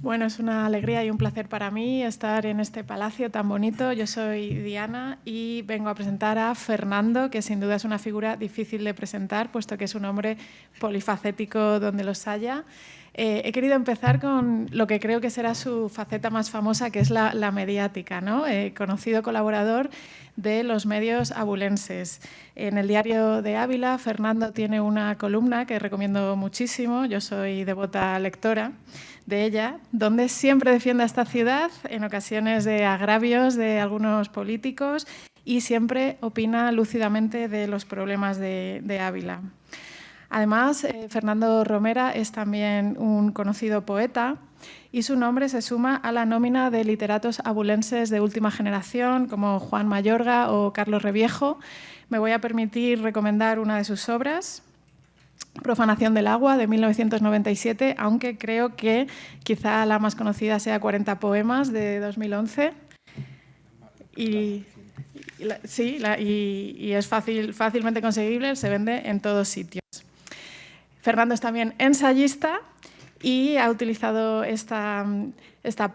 Bueno, es una alegría y un placer para mí estar en este palacio tan bonito. Yo soy Diana y vengo a presentar a Fernando, que sin duda es una figura difícil de presentar, puesto que es un hombre polifacético donde los haya. He querido empezar con lo que creo que será su faceta más famosa, que es la mediática, ¿no? Conocido colaborador de los medios abulenses. En el Diario de Ávila, Fernando tiene una columna que recomiendo muchísimo. Yo soy devota lectora de ella, donde siempre defiende a esta ciudad en ocasiones de agravios de algunos políticos y siempre opina lúcidamente de los problemas de Ávila. Además, Fernando Romera es también un conocido poeta y su nombre se suma a la nómina de literatos abulenses de última generación como Juan Mayorga o Carlos Reviejo. Me voy a permitir recomendar una de sus obras, Profanación del agua, de 1997, aunque creo que quizá la más conocida sea 40 poemas, de 2011. Y es fácilmente conseguible, se vende en todos sitios. Fernando es también ensayista y ha utilizado esta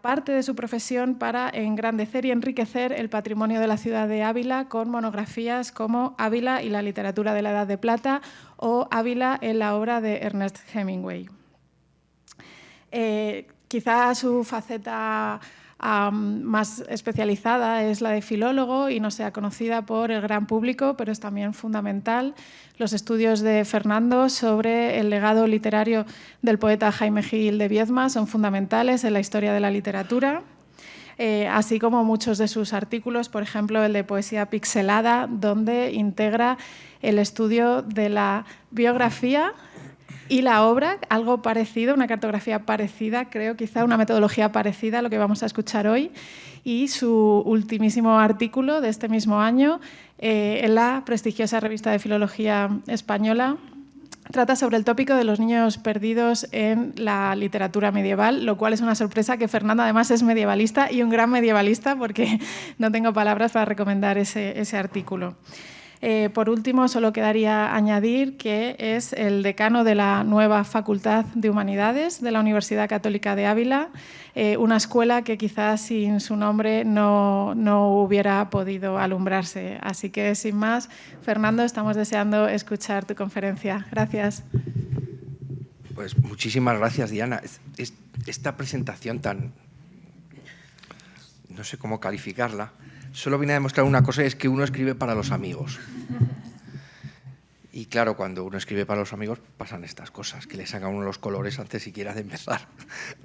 parte de su profesión para engrandecer y enriquecer el patrimonio de la ciudad de Ávila con monografías como Ávila y la literatura de la Edad de Plata o Ávila en la obra de Ernest Hemingway. Quizá su faceta más especializada es la de filólogo y no sea conocida por el gran público, pero es también fundamental. Los estudios de Fernando sobre el legado literario del poeta Jaime Gil de Viedma son fundamentales en la historia de la literatura, así como muchos de sus artículos, por ejemplo, el de Poesía pixelada, donde integra el estudio de la biografía y la obra, algo parecido, una cartografía parecida, creo, quizá una metodología parecida a lo que vamos a escuchar hoy, y su ultimísimo artículo de este mismo año en la prestigiosa revista de Filología Española trata sobre el tópico de los niños perdidos en la literatura medieval, lo cual es una sorpresa que Fernando además es medievalista y un gran medievalista, porque no tengo palabras para recomendar ese artículo. Por último, solo quedaría añadir que es el decano de la nueva Facultad de Humanidades de la Universidad Católica de Ávila, una escuela que quizás sin su nombre no hubiera podido alumbrarse. Así que, sin más, Fernando, estamos deseando escuchar tu conferencia. Gracias. Pues muchísimas gracias, Diana. Esta presentación tan... no sé cómo calificarla. Solo viene a demostrar una cosa, es que uno escribe para los amigos. Y claro, cuando uno escribe para los amigos pasan estas cosas, que le sacan uno los colores antes siquiera de empezar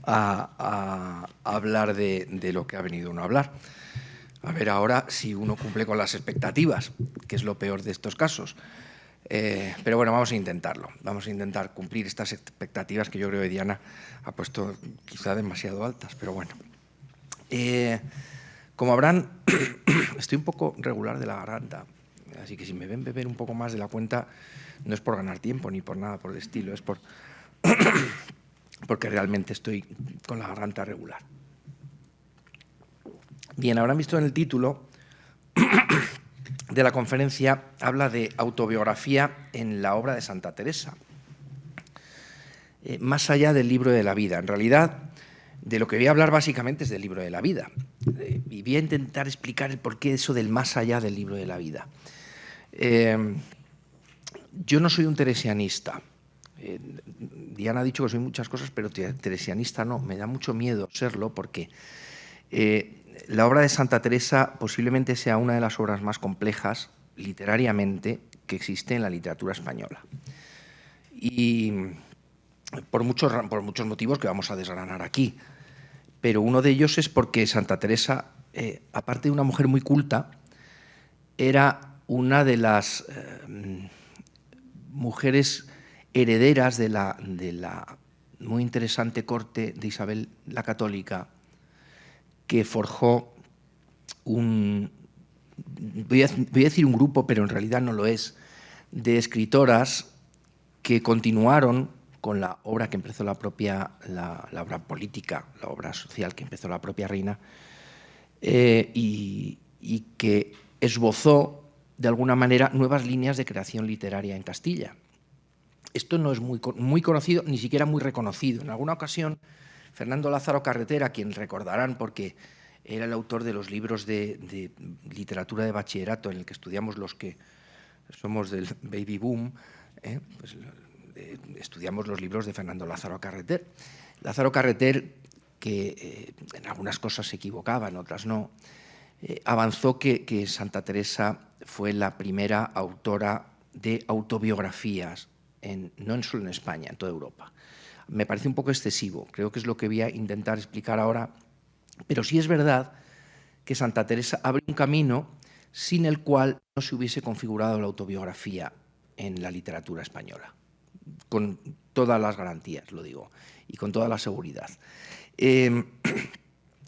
a hablar de lo que ha venido uno a hablar. A ver ahora si uno cumple con las expectativas, que es lo peor de estos casos. Pero bueno, vamos a intentarlo. Vamos a intentar cumplir estas expectativas que yo creo que Diana ha puesto quizá demasiado altas, pero bueno. Como habrán, estoy un poco regular de la garganta, así que si me ven beber un poco más de la cuenta, no es por ganar tiempo ni por nada por el estilo, es porque realmente estoy con la garganta regular. Bien, habrán visto en el título de la conferencia, habla de autobiografía en la obra de Santa Teresa, más allá del libro de la vida. En realidad, de lo que voy a hablar básicamente es del libro de la vida. Y voy a intentar explicar el porqué eso del más allá del libro de la vida. Yo no soy un teresianista. Diana ha dicho que soy muchas cosas, pero teresianista no. Me da mucho miedo serlo porque la obra de Santa Teresa posiblemente sea una de las obras más complejas literariamente que existe en la literatura española. Y por muchos motivos que vamos a desgranar aquí. Pero uno de ellos es porque Santa Teresa, aparte de una mujer muy culta, era una de las mujeres herederas de la muy interesante corte de Isabel la Católica, que forjó voy a decir un grupo, pero en realidad no lo es, de escritoras que continuaron con la obra que empezó la obra política, la obra social que empezó la propia reina, y que esbozó, de alguna manera, nuevas líneas de creación literaria en Castilla. Esto no es muy conocido, ni siquiera muy reconocido. En alguna ocasión Fernando Lázaro Carreter, a quien recordarán porque era el autor de los libros de literatura de bachillerato en el que estudiamos los que somos del baby boom, pues, estudiamos los libros de Fernando Lázaro Carreter. Lázaro Carreter, que en algunas cosas se equivocaba, en otras no, avanzó que Santa Teresa fue la primera autora de autobiografías, no solo en España, en toda Europa. Me parece un poco excesivo, creo que es lo que voy a intentar explicar ahora, pero sí es verdad que Santa Teresa abre un camino sin el cual no se hubiese configurado la autobiografía en la literatura española, con todas las garantías, lo digo, y con toda la seguridad.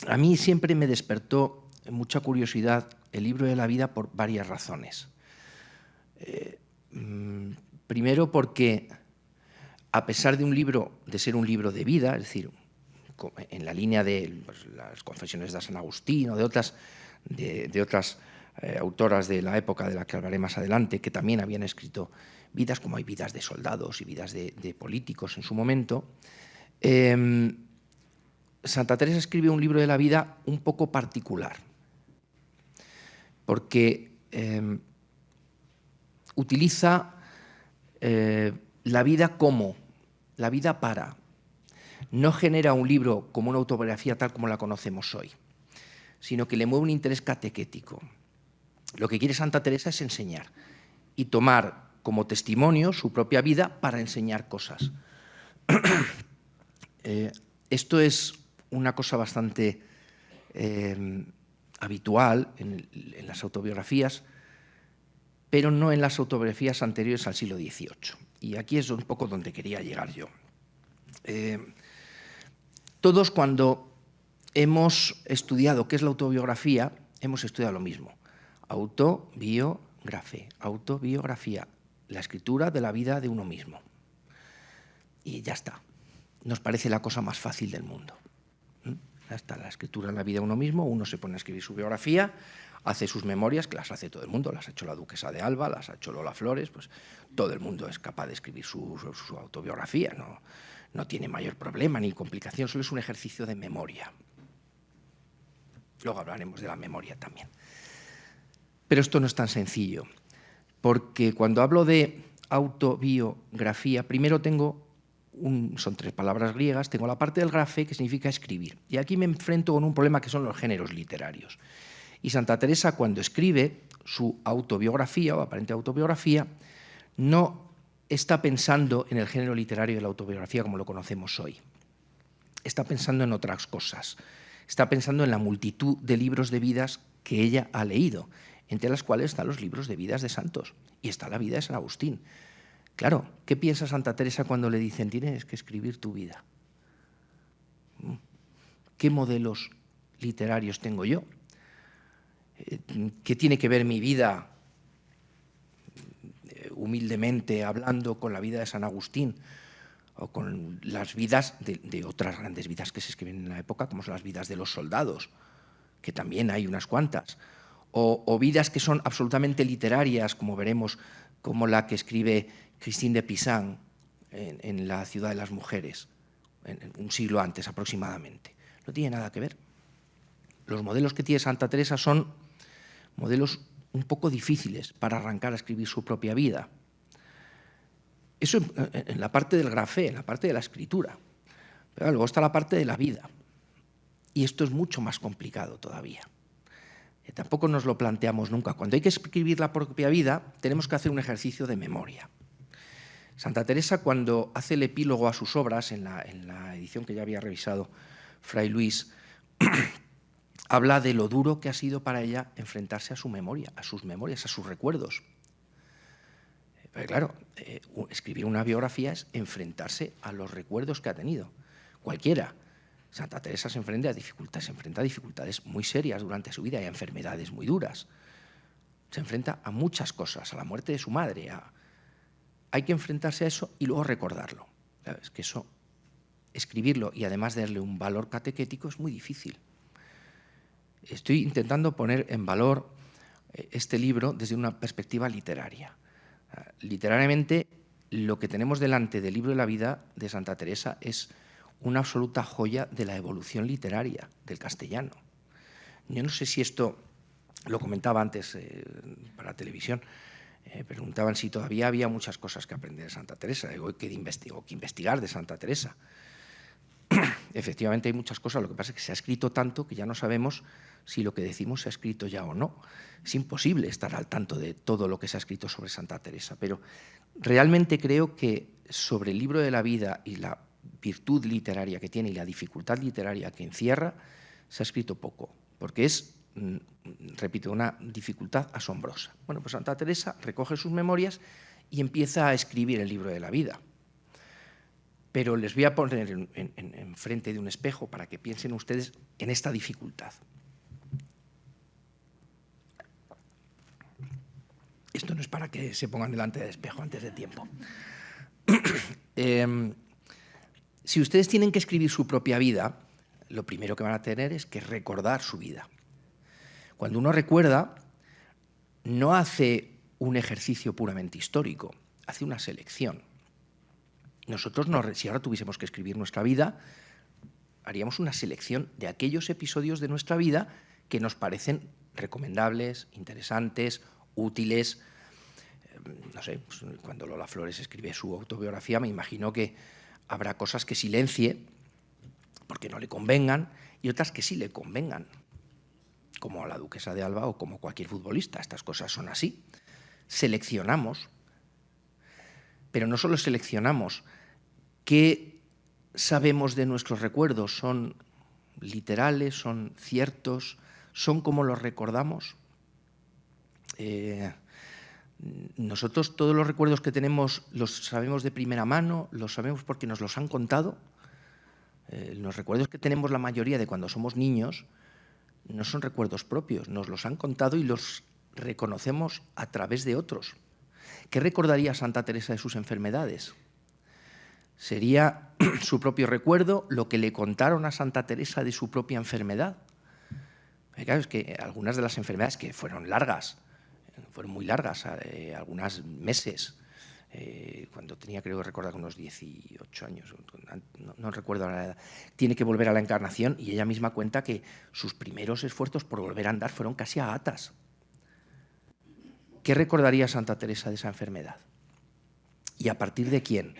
A mí siempre me despertó mucha curiosidad el libro de la vida por varias razones. Primero porque, a pesar de ser un libro de vida, es decir, en la línea de pues, las Confesiones de San Agustín o de otras autoras de la época de la que hablaré más adelante, que también habían escrito vidas, como hay vidas de soldados y vidas de políticos en su momento, Santa Teresa escribe un libro de la vida un poco particular, porque utiliza la vida como, la vida para. No genera un libro como una autobiografía tal como la conocemos hoy, sino que le mueve un interés catequético. Lo que quiere Santa Teresa es enseñar y tomar como testimonio su propia vida para enseñar cosas. Esto es una cosa bastante habitual en las autobiografías, pero no en las autobiografías anteriores al siglo XVIII. Y aquí es un poco donde quería llegar yo. Todos, cuando hemos estudiado qué es la autobiografía, hemos estudiado lo mismo. Autobiografía, la escritura de la vida de uno mismo. Y ya está. Nos parece la cosa más fácil del mundo. Ya está, la escritura de la vida de uno mismo, uno se pone a escribir su biografía, hace sus memorias, que las hace todo el mundo, las ha hecho la duquesa de Alba, las ha hecho Lola Flores, pues todo el mundo es capaz de escribir su autobiografía, no tiene mayor problema ni complicación, solo es un ejercicio de memoria. Luego hablaremos de la memoria también. Pero esto no es tan sencillo, porque cuando hablo de autobiografía, primero son 3 palabras griegas, tengo la parte del grafé, que significa escribir. Y aquí me enfrento con un problema que son los géneros literarios. Y Santa Teresa, cuando escribe su autobiografía o aparente autobiografía, no está pensando en el género literario de la autobiografía como lo conocemos hoy. Está pensando en otras cosas. Está pensando en la multitud de libros de vidas que ella ha leído, entre las cuales están los libros de vidas de santos y está la vida de San Agustín. Claro, ¿qué piensa Santa Teresa cuando le dicen tienes que escribir tu vida? ¿Qué modelos literarios tengo yo? ¿Qué tiene que ver mi vida, humildemente hablando, con la vida de San Agustín o con las vidas de otras grandes vidas que se escriben en la época, como son las vidas de los soldados, que también hay unas cuantas, o vidas que son absolutamente literarias, como veremos, como la que escribe Christine de Pisan en La ciudad de las mujeres, un siglo antes aproximadamente? No tiene nada que ver. Los modelos que tiene Santa Teresa son modelos un poco difíciles para arrancar a escribir su propia vida. Eso en la parte del grafé, en la parte de la escritura. Pero luego está la parte de la vida. Y esto es mucho más complicado todavía. Tampoco nos lo planteamos nunca. Cuando hay que escribir la propia vida, tenemos que hacer un ejercicio de memoria. Santa Teresa, cuando hace el epílogo a sus obras, en la edición que ya había revisado Fray Luis, habla de lo duro que ha sido para ella enfrentarse a su memoria, a sus memorias, a sus recuerdos. Pero claro, escribir una biografía es enfrentarse a los recuerdos que ha tenido. Cualquiera. Santa Teresa se enfrenta a dificultades muy serias durante su vida y a enfermedades muy duras. Se enfrenta a muchas cosas, a la muerte de su madre. Hay que enfrentarse a eso y luego recordarlo. Es que eso, escribirlo y además darle un valor catequético es muy difícil. Estoy intentando poner en valor este libro desde una perspectiva literaria. Literariamente, lo que tenemos delante del libro de la vida de Santa Teresa es una absoluta joya de la evolución literaria del castellano. Yo no sé si esto, lo comentaba antes para televisión, preguntaban si todavía había muchas cosas que aprender de Santa Teresa, o que investigar de Santa Teresa. Efectivamente hay muchas cosas, lo que pasa es que se ha escrito tanto que ya no sabemos si lo que decimos se ha escrito ya o no. Es imposible estar al tanto de todo lo que se ha escrito sobre Santa Teresa, pero realmente creo que sobre el libro de la vida y la virtud literaria que tiene y la dificultad literaria que encierra, se ha escrito poco, porque es, repito, una dificultad asombrosa. Bueno, pues Santa Teresa recoge sus memorias y empieza a escribir el libro de la vida. Pero les voy a poner enfrente de un espejo para que piensen ustedes en esta dificultad. Esto no es para que se pongan delante del espejo antes de tiempo. Si ustedes tienen que escribir su propia vida, lo primero que van a tener es que recordar su vida. Cuando uno recuerda, no hace un ejercicio puramente histórico, hace una selección. Nosotros, si ahora tuviésemos que escribir nuestra vida, haríamos una selección de aquellos episodios de nuestra vida que nos parecen recomendables, interesantes, útiles. No sé, pues cuando Lola Flores escribe su autobiografía, me imagino que habrá cosas que silencie porque no le convengan y otras que sí le convengan, como a la duquesa de Alba o como cualquier futbolista. Estas cosas son así. Seleccionamos, pero no solo seleccionamos. ¿Qué sabemos de nuestros recuerdos? ¿Son literales? ¿Son ciertos? ¿Son como los recordamos? Nosotros todos los recuerdos que tenemos los sabemos de primera mano, los sabemos porque nos los han contado. Los recuerdos que tenemos la mayoría de cuando somos niños no son recuerdos propios, nos los han contado y los reconocemos a través de otros. ¿Qué recordaría Santa Teresa de sus enfermedades? ¿Sería su propio recuerdo lo que le contaron a Santa Teresa de su propia enfermedad? Claro, es que algunas de las enfermedades que fueron largas, fueron muy largas, algunas meses, cuando tenía, creo que recordar, unos 18 años, no recuerdo la edad, tiene que volver a la Encarnación y ella misma cuenta que sus primeros esfuerzos por volver a andar fueron casi a gatas. ¿Qué recordaría Santa Teresa de esa enfermedad? ¿Y a partir de quién?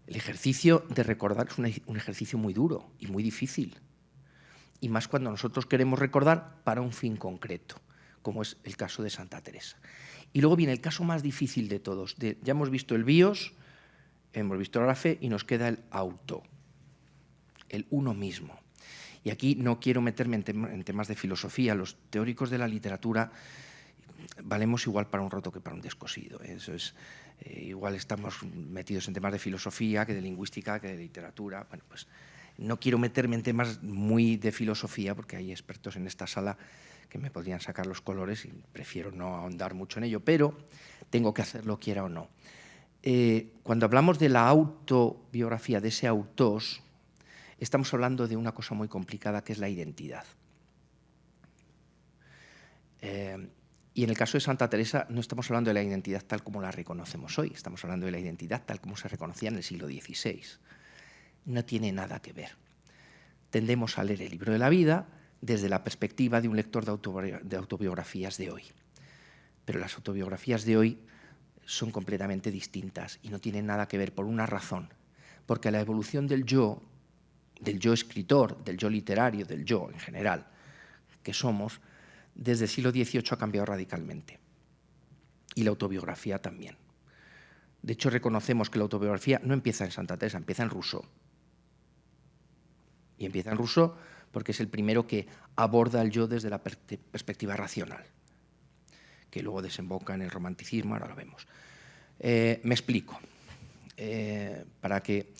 El ejercicio de recordar es un ejercicio muy duro y muy difícil, y más cuando nosotros queremos recordar para un fin concreto, como es el caso de Santa Teresa. Y luego viene el caso más difícil de todos. Ya hemos visto el bios, hemos visto la fe y nos queda el auto, el uno mismo. Y aquí no quiero meterme en temas de filosofía. Los teóricos de la literatura valemos igual para un roto que para un descosido. Eso es, igual estamos metidos en temas de filosofía, que de lingüística, que de literatura. Bueno, pues no quiero meterme en temas muy de filosofía porque hay expertos en esta sala que me podrían sacar los colores y prefiero no ahondar mucho en ello, pero tengo que hacerlo quiera o no. Cuando hablamos de la autobiografía, de ese autos, estamos hablando de una cosa muy complicada que es la identidad. Y en el caso de Santa Teresa no estamos hablando de la identidad tal como la reconocemos hoy, estamos hablando de la identidad tal como se reconocía en el siglo XVI. No tiene nada que ver. Tendemos a leer el libro de la vida desde la perspectiva de un lector de autobiografías de hoy. Pero las autobiografías de hoy son completamente distintas y no tienen nada que ver por una razón, porque la evolución del yo escritor, del yo literario, del yo en general, que somos, desde el siglo XVIII ha cambiado radicalmente. Y la autobiografía también. De hecho, reconocemos que la autobiografía no empieza en Santa Teresa, empieza en Rousseau. Y empieza en Rousseau porque es el primero que aborda el yo desde la perspectiva racional, que luego desemboca en el romanticismo, ahora lo vemos. Me explico, para que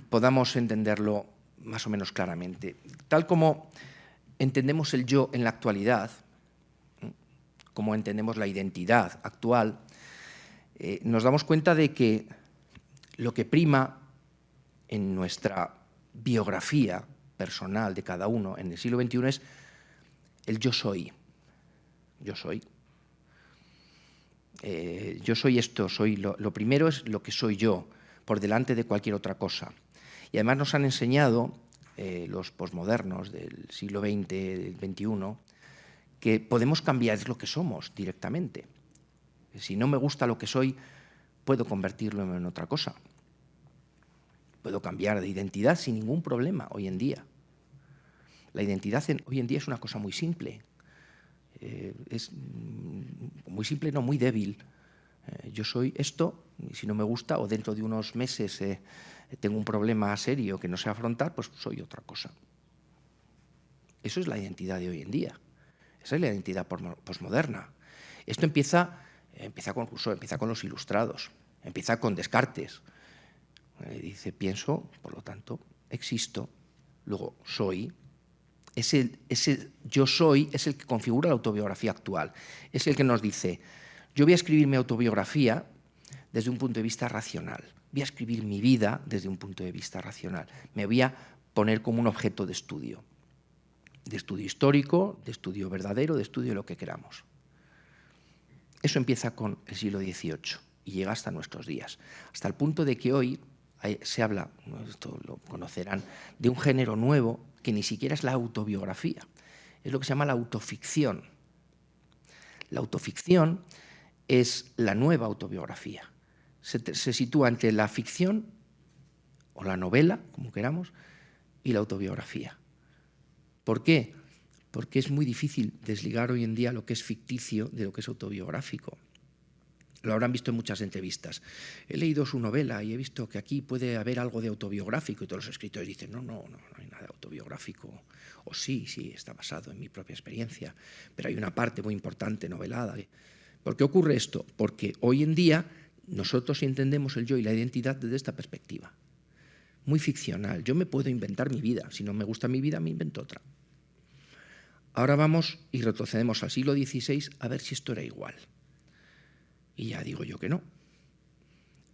podamos entenderlo más o menos claramente. Tal como entendemos el yo en la actualidad, como entendemos la identidad actual, nos damos cuenta de que lo que prima en nuestra biografía personal de cada uno en el siglo XXI es el yo soy. Yo soy. Yo soy esto, soy lo primero es lo que soy yo, por delante de cualquier otra cosa. Y además nos han enseñado los posmodernos del siglo XX, del XXI, que podemos cambiar lo que somos directamente. Si no me gusta lo que soy, puedo convertirlo en otra cosa. Puedo cambiar de identidad sin ningún problema hoy en día. La identidad hoy en día es una cosa muy simple. Es muy simple, no muy débil. Yo soy esto, y si no me gusta, o dentro de unos meses tengo un problema serio que no sé afrontar, pues soy otra cosa. Eso es la identidad de hoy en día. Esa es la identidad posmoderna. Esto empieza con Rousseau, empieza con los Ilustrados, empieza con Descartes. Dice, pienso, por lo tanto, existo, luego soy. Ese yo soy es el que configura la autobiografía actual. Es el que nos dice, yo voy a escribir mi autobiografía desde un punto de vista racional. Voy a escribir mi vida desde un punto de vista racional. Me voy a poner como un objeto de estudio histórico, de estudio verdadero, de estudio de lo que queramos. Eso empieza con el siglo XVIII y llega hasta nuestros días, hasta el punto de que hoy se habla, esto lo conocerán, de un género nuevo que ni siquiera es la autobiografía, es lo que se llama la autoficción. La autoficción es la nueva autobiografía. Se sitúa entre la ficción o la novela, como queramos, y la autobiografía. ¿Por qué? Porque es muy difícil desligar hoy en día lo que es ficticio de lo que es autobiográfico. Lo habrán visto en muchas entrevistas. He leído su novela y he visto que aquí puede haber algo de autobiográfico y todos los escritores dicen no hay nada autobiográfico. O sí, está basado en mi propia experiencia, pero hay una parte muy importante novelada. ¿Por qué ocurre esto? Porque hoy en día nosotros entendemos el yo y la identidad desde esta perspectiva. Muy ficcional. Yo me puedo inventar mi vida. Si no me gusta mi vida, me invento otra. Ahora vamos y retrocedemos al siglo XVI a ver si esto era igual. Y ya digo yo que no.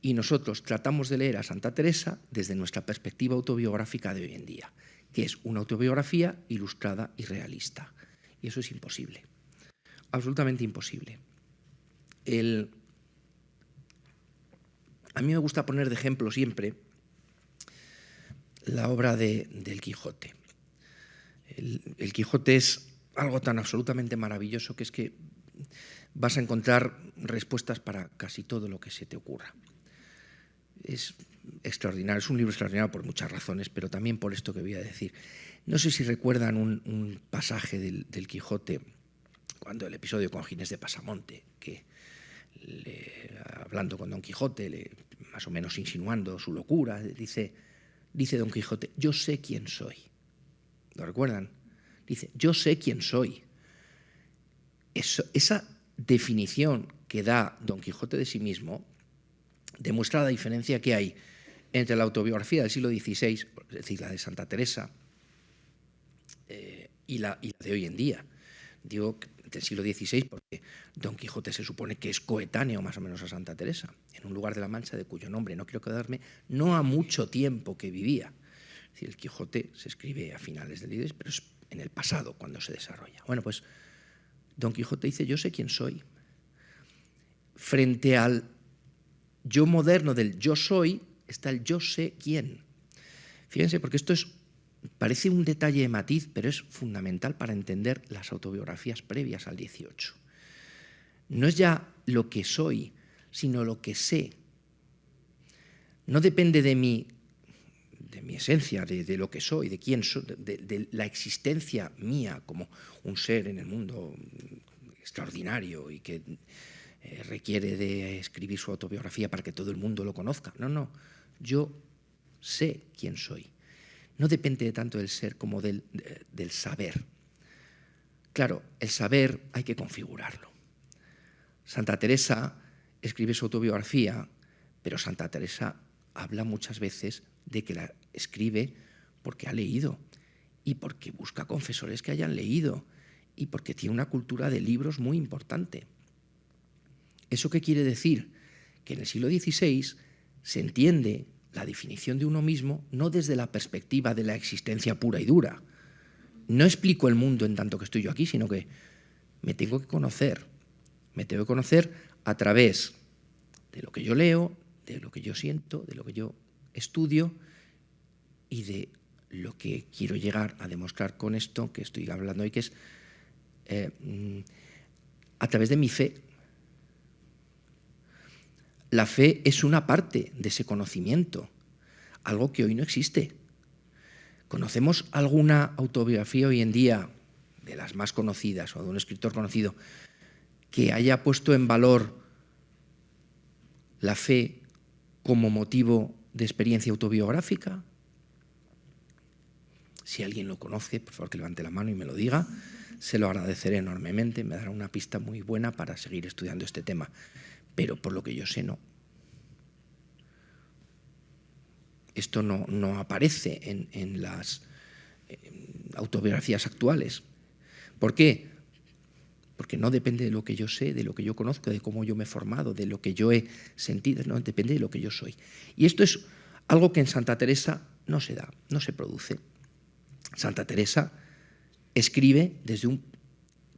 Y nosotros tratamos de leer a Santa Teresa desde nuestra perspectiva autobiográfica de hoy en día, que es una autobiografía ilustrada y realista. Y eso es imposible. Absolutamente imposible. A mí me gusta poner de ejemplo siempre la obra del Quijote. El Quijote es algo tan absolutamente maravilloso que es que vas a encontrar respuestas para casi todo lo que se te ocurra. Es extraordinario, es un libro extraordinario por muchas razones, pero también por esto que voy a decir. No sé si recuerdan un pasaje del Quijote, cuando el episodio con Ginés de Pasamonte, que hablando con Don Quijote, más o menos insinuando su locura, dice Don Quijote, yo sé quién soy. ¿Lo recuerdan? Dice, yo sé quién soy. Esa definición que da Don Quijote de sí mismo demuestra la diferencia que hay entre la autobiografía del siglo XVI, es decir, la de Santa Teresa, y la de hoy en día. Digo del siglo XVI porque Don Quijote se supone que es coetáneo más o menos a Santa Teresa, en un lugar de la Mancha de cuyo nombre no quiero quedarme, no ha mucho tiempo que vivía. Es decir, el Quijote se escribe a finales del XIX, pero es en el pasado cuando se desarrolla. Bueno, pues Don Quijote dice, yo sé quién soy. Frente al yo moderno del yo soy, está el yo sé quién. Fíjense, porque esto parece un detalle de matiz, pero es fundamental para entender las autobiografías previas al XVIII. No es ya lo que soy, sino lo que sé. No depende de mi esencia, de lo que soy, de quién soy, de la existencia mía como un ser en el mundo extraordinario y que requiere de escribir su autobiografía para que todo el mundo lo conozca. No, yo sé quién soy. No depende tanto del ser como del saber. Claro, el saber hay que configurarlo. Santa Teresa escribe su autobiografía, pero Santa Teresa habla muchas veces de que la escribe porque ha leído y porque busca confesores que hayan leído y porque tiene una cultura de libros muy importante. ¿Eso qué quiere decir? Que en el siglo XVI se entiende la definición de uno mismo no desde la perspectiva de la existencia pura y dura. No explico el mundo en tanto que estoy yo aquí, sino que me tengo que conocer. Me tengo que conocer a través de lo que yo leo, de lo que yo siento, de lo que yo estudio y de lo que quiero llegar a demostrar con esto que estoy hablando hoy, que es a través de mi fe. La fe es una parte de ese conocimiento, algo que hoy no existe. ¿Conocemos alguna autobiografía hoy en día, de las más conocidas o de un escritor conocido, que haya puesto en valor la fe como motivo de experiencia autobiográfica? Si alguien lo conoce, por favor que levante la mano y me lo diga, se lo agradeceré enormemente, me dará una pista muy buena para seguir estudiando este tema. Pero por lo que yo sé, no. Esto no aparece en las autobiografías actuales. ¿Por qué? Porque no depende de lo que yo sé, de lo que yo conozco, de cómo yo me he formado, de lo que yo he sentido, no, depende de lo que yo soy. Y esto es algo que en Santa Teresa no se da, no se produce. Santa Teresa escribe desde un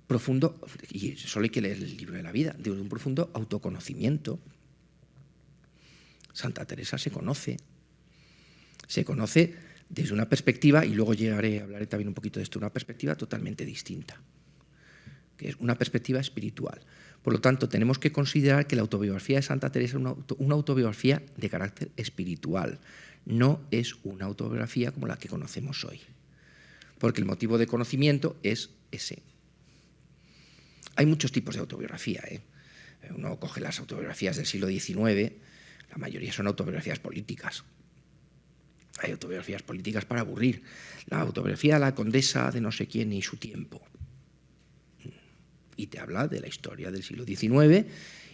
profundo, y solo hay que leer el libro de la vida, desde un profundo autoconocimiento. Santa Teresa se conoce desde una perspectiva, y luego hablaré también un poquito de esto, una perspectiva totalmente distinta, que es una perspectiva espiritual. Por lo tanto, tenemos que considerar que la autobiografía de Santa Teresa es una autobiografía de carácter espiritual, no es una autobiografía como la que conocemos hoy, porque el motivo de conocimiento es ese. Hay muchos tipos de autobiografía, ¿eh? Uno coge las autobiografías del siglo XIX, la mayoría son autobiografías políticas. Hay autobiografías políticas para aburrir. La autobiografía de la condesa de no sé quién y su tiempo. Y te habla de la historia del siglo XIX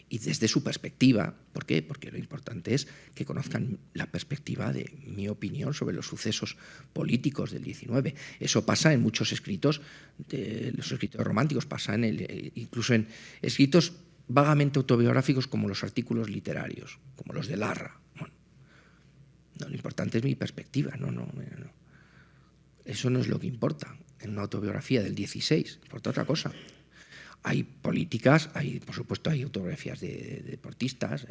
y desde su perspectiva. ¿Por qué? Porque lo importante es que conozcan la perspectiva de mi opinión sobre los sucesos políticos del XIX. Eso pasa en muchos escritos, los escritos románticos, pasa incluso en escritos vagamente autobiográficos como los artículos literarios, como los de Larra. Bueno, no, lo importante es mi perspectiva, no. Eso no es lo que importa en una autobiografía del XVI, importa otra cosa. Hay políticas, por supuesto hay autobiografías de deportistas,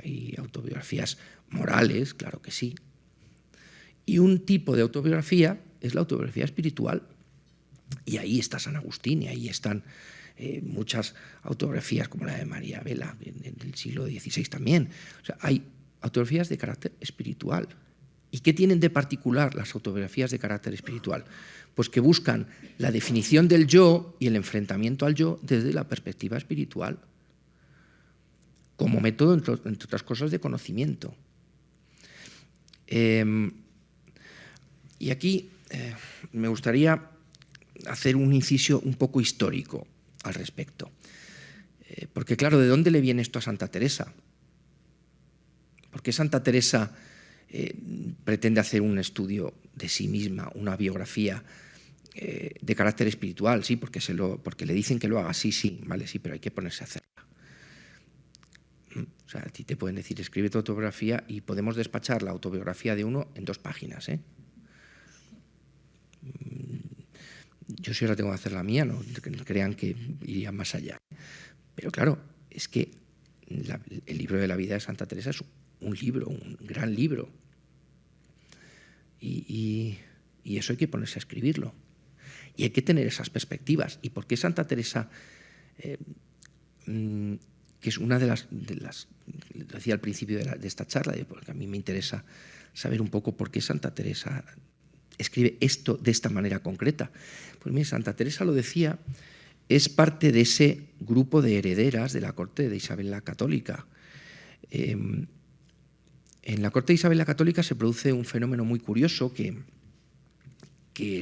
hay autobiografías morales, claro que sí. Y un tipo de autobiografía es la autobiografía espiritual. Y ahí está San Agustín, y ahí están muchas autobiografías como la de María Vela, en el siglo XVI también. O sea, hay autobiografías de carácter espiritual. ¿Y qué tienen de particular las autobiografías de carácter espiritual? Pues que buscan la definición del yo y el enfrentamiento al yo desde la perspectiva espiritual, como método, entre otras cosas, de conocimiento. Y aquí me gustaría hacer un inciso un poco histórico al respecto. Porque claro, ¿de dónde le viene esto a Santa Teresa? ¿Por qué Santa Teresa pretende hacer un estudio de sí misma, una biografía de carácter espiritual? Sí, porque le dicen que lo haga, sí, vale, sí, pero hay que ponerse a hacerla. O sea, a ti te pueden decir, escribe tu autobiografía y podemos despachar la autobiografía de uno en 2 páginas, ¿eh? Yo sí ahora tengo que hacer la mía, no crean que iría más allá. Pero claro, es que el libro de la vida de Santa Teresa es un libro, un gran libro. Y eso hay que ponerse a escribirlo. Y hay que tener esas perspectivas. ¿Y por qué Santa Teresa, que es una de las lo decía al principio de esta charla, porque a mí me interesa saber un poco por qué Santa Teresa escribe esto de esta manera concreta? Pues mire, Santa Teresa lo decía, es parte de ese grupo de herederas de la corte de Isabel la Católica. En la corte de Isabel la Católica se produce un fenómeno muy curioso que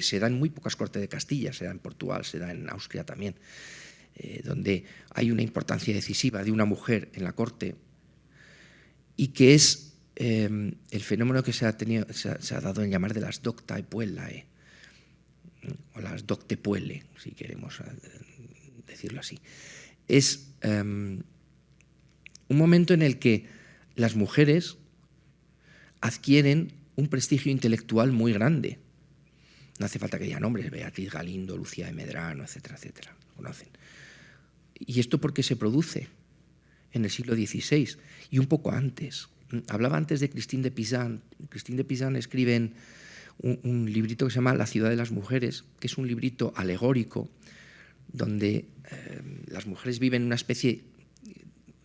se da en muy pocas cortes de Castilla, se da en Portugal, se da en Austria también, donde hay una importancia decisiva de una mujer en la corte y que es el fenómeno que se ha dado en llamar de las doctae puellae, o las docte puelle, si queremos decirlo así. Es un momento en el que las mujeres adquieren un prestigio intelectual muy grande. No hace falta que digan nombres, Beatriz Galindo, Lucía de Medrano, etcétera, etcétera, lo conocen. ¿Y esto por qué se produce? En el siglo XVI y un poco antes. Hablaba antes de Christine de Pizan. Christine de Pizan escribe en un librito que se llama La ciudad de las mujeres, que es un librito alegórico donde las mujeres viven una especie,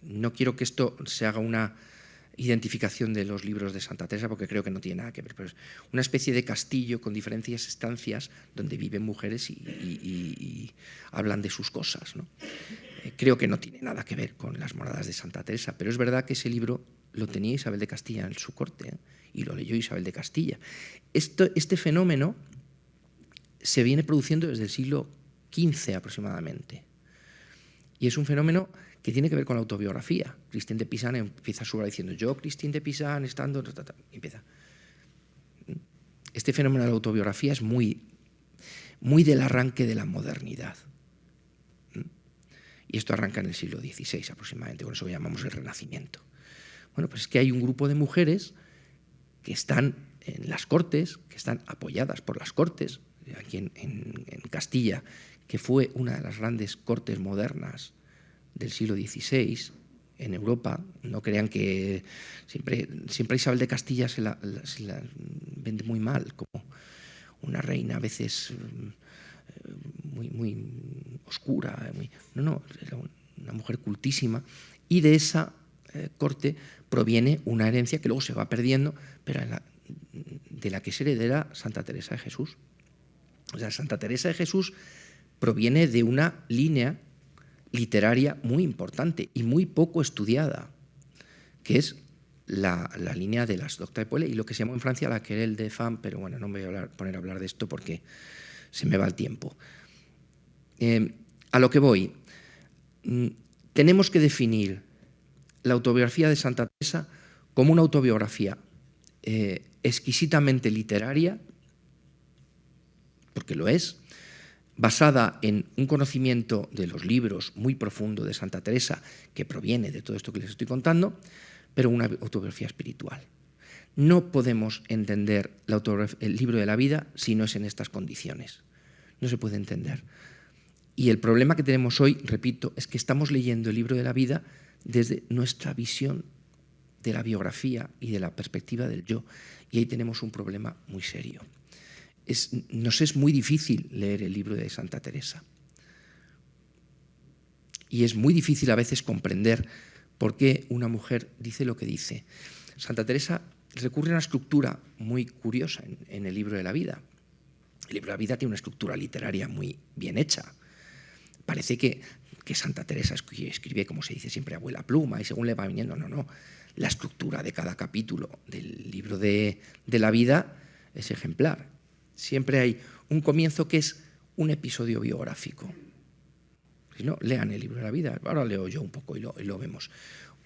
no quiero que esto se haga una identificación de los libros de Santa Teresa porque creo que no tiene nada que ver, pero es una especie de castillo con diferentes estancias donde viven mujeres y hablan de sus cosas, ¿no? Creo que no tiene nada que ver con las moradas de Santa Teresa, pero es verdad que ese libro lo tenía Isabel de Castilla en su corte, y lo leyó Isabel de Castilla. Este fenómeno se viene produciendo desde el siglo XV aproximadamente, y es un fenómeno que tiene que ver con la autobiografía. Christine de Pizan empieza su obra diciendo: yo, Christine de Pizan, estando... empieza. Este fenómeno de la autobiografía es muy del arranque de la modernidad. Y esto arranca en el siglo XVI aproximadamente, con eso llamamos el Renacimiento. Bueno, pues es que hay un grupo de mujeres que están en las cortes, que están apoyadas por las cortes, aquí en Castilla, que fue una de las grandes cortes modernas del siglo XVI en Europa. No crean que siempre Isabel de Castilla se la vende muy mal, como una reina a veces muy oscura. No, era una mujer cultísima, y de esa corte proviene una herencia que luego se va perdiendo, pero de la que es heredera Santa Teresa de Jesús. O sea, Santa Teresa de Jesús proviene de una línea literaria muy importante y muy poco estudiada, que es la línea de las Docta de Poele y lo que se llamó en Francia la Querelle des Femmes, pero bueno, no me voy a poner a hablar de esto porque se me va el tiempo. A lo que voy, tenemos que definir la autobiografía de Santa Teresa como una autobiografía exquisitamente literaria, porque lo es, basada en un conocimiento de los libros muy profundo de Santa Teresa, que proviene de todo esto que les estoy contando, pero una autobiografía espiritual. No podemos entender el libro de la vida si no es en estas condiciones. No se puede entender. Y el problema que tenemos hoy, repito, es que estamos leyendo el libro de la vida desde nuestra visión de la biografía y de la perspectiva del yo. Y ahí tenemos un problema muy serio. Nos es muy difícil leer el libro de Santa Teresa. Y es muy difícil a veces comprender por qué una mujer dice lo que dice. Santa Teresa recurre a una estructura muy curiosa en el libro de la vida. El libro de la vida tiene una estructura literaria muy bien hecha. Parece que Santa Teresa escribe, como se dice siempre, abuela pluma, y según le va viniendo, no. La estructura de cada capítulo del libro de la vida es ejemplar. Siempre hay un comienzo que es un episodio biográfico. Si no, lean el libro de la vida. Ahora leo yo un poco y lo vemos.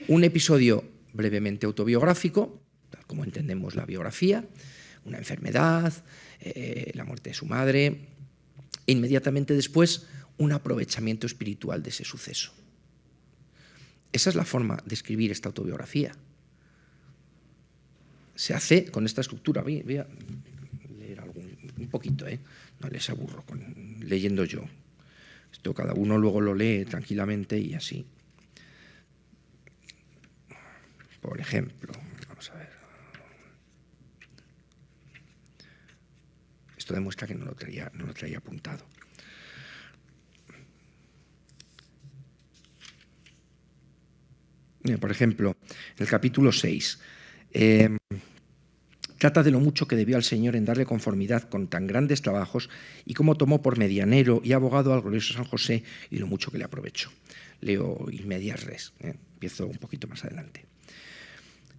Un episodio brevemente autobiográfico, tal como entendemos la biografía, una enfermedad, la muerte de su madre, e inmediatamente después un aprovechamiento espiritual de ese suceso. Esa es la forma de escribir esta autobiografía. Se hace con esta estructura. Voy a leer un poquito, no les aburro leyendo yo. Esto cada uno luego lo lee tranquilamente y así. Por ejemplo, vamos a ver. Esto demuestra que no lo traía apuntado. Por ejemplo, el capítulo 6 trata de lo mucho que debió al Señor en darle conformidad con tan grandes trabajos y cómo tomó por medianero y abogado al glorioso San José y lo mucho que le aprovechó. Leo in medias res, empiezo un poquito más adelante.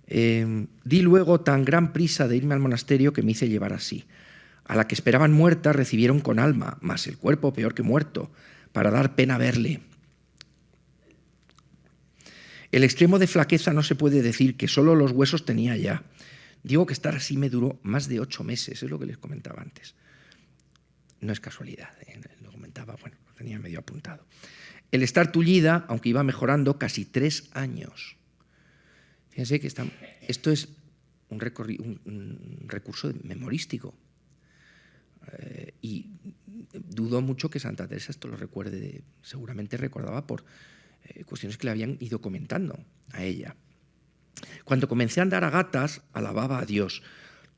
Di luego tan gran prisa de irme al monasterio que me hice llevar así. A la que esperaban muerta recibieron con alma, mas el cuerpo peor que muerto, para dar pena verle. El extremo de flaqueza no se puede decir, que solo los huesos tenía ya. Digo que estar así me duró más de 8 meses, es lo que les comentaba antes. No es casualidad, lo comentaba, bueno, lo tenía medio apuntado. El estar tullida, aunque iba mejorando, casi 3 años. Fíjense que esto es un recurso memorístico. Y dudo mucho que Santa Teresa esto lo recuerde, seguramente recordaba por cuestiones que le habían ido comentando a ella. Cuando comencé a andar a gatas, alababa a Dios.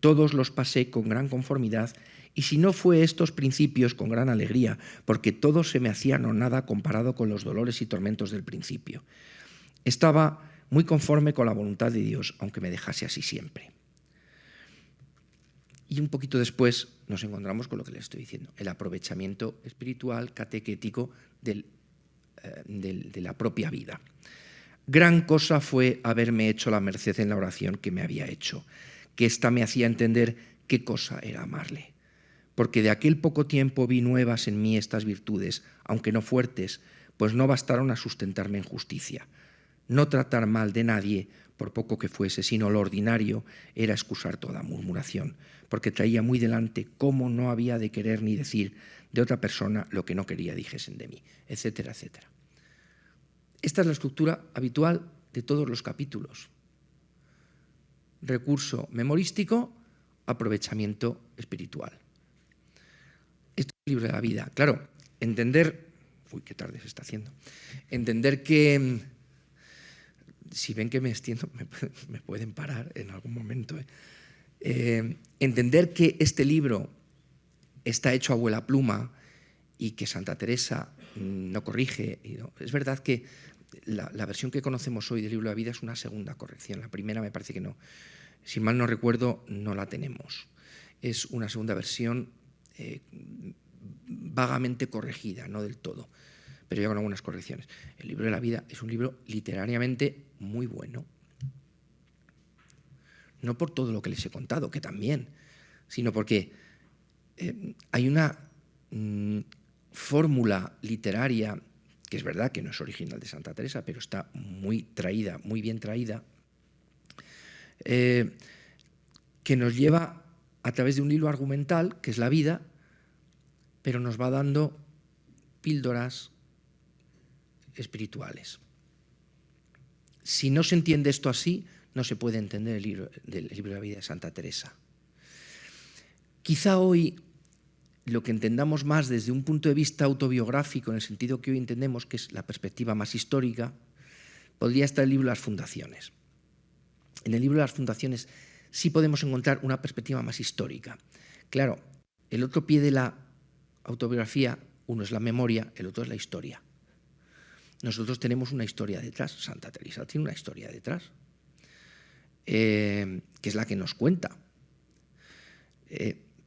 Todos los pasé con gran conformidad, y si no fue estos principios, con gran alegría, porque todo se me hacía no nada comparado con los dolores y tormentos del principio. Estaba muy conforme con la voluntad de Dios, aunque me dejase así siempre. Y un poquito después nos encontramos con lo que les estoy diciendo, el aprovechamiento espiritual, catequético de la propia vida. Gran cosa fue haberme hecho la merced en la oración que me había hecho, que ésta me hacía entender qué cosa era amarle. Porque de aquel poco tiempo vi nuevas en mí estas virtudes, aunque no fuertes, pues no bastaron a sustentarme en justicia. No tratar mal de nadie, por poco que fuese, sino lo ordinario, era excusar toda murmuración, porque traía muy delante cómo no había de querer ni decir de otra persona lo que no quería dijesen de mí, etcétera, etcétera. Esta es la estructura habitual de todos los capítulos. Recurso memorístico, aprovechamiento espiritual. Esto es el libro de la vida. Claro, entender... Uy, qué tarde se está haciendo. Entender que... Si ven que me extiendo, me pueden parar en algún momento. Entender que este libro está hecho a vuela pluma y que Santa Teresa no corrige. Es verdad que la versión que conocemos hoy del libro de la vida es una segunda corrección. La primera me parece que no. Si mal no recuerdo, no la tenemos. Es una segunda versión vagamente corregida, no del todo, pero ya con algunas correcciones. El libro de la vida es un libro literariamente muy bueno. No por todo lo que les he contado, que también, sino porque hay una fórmula literaria, que es verdad que no es original de Santa Teresa, pero está muy traída, muy bien traída, que nos lleva a través de un hilo argumental, que es la vida, pero nos va dando píldoras espirituales. Si no se entiende esto así, no se puede entender el libro de la vida de Santa Teresa. Quizá hoy lo que entendamos más desde un punto de vista autobiográfico, en el sentido que hoy entendemos, que es la perspectiva más histórica, podría estar el libro de las fundaciones. En el libro de las fundaciones sí podemos encontrar una perspectiva más histórica. Claro, el otro pie de la autobiografía, uno es la memoria, el otro es la historia. Nosotros tenemos una historia detrás, Santa Teresa tiene una historia detrás, que es la que nos cuenta.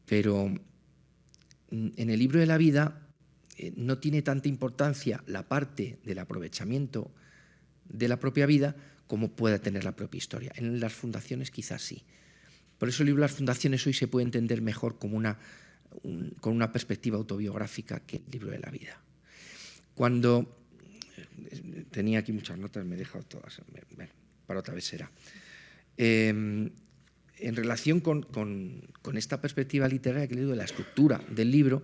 Pero en el libro de la vida no tiene tanta importancia la parte del aprovechamiento de la propia vida como pueda tener la propia historia. En las fundaciones quizás sí. Por eso el libro de las fundaciones hoy se puede entender mejor como con una perspectiva autobiográfica que el libro de la vida. Cuando... Tenía aquí muchas notas, me he dejado todas, bueno, para otra vez será. En relación con esta perspectiva literaria que le digo de la estructura del libro,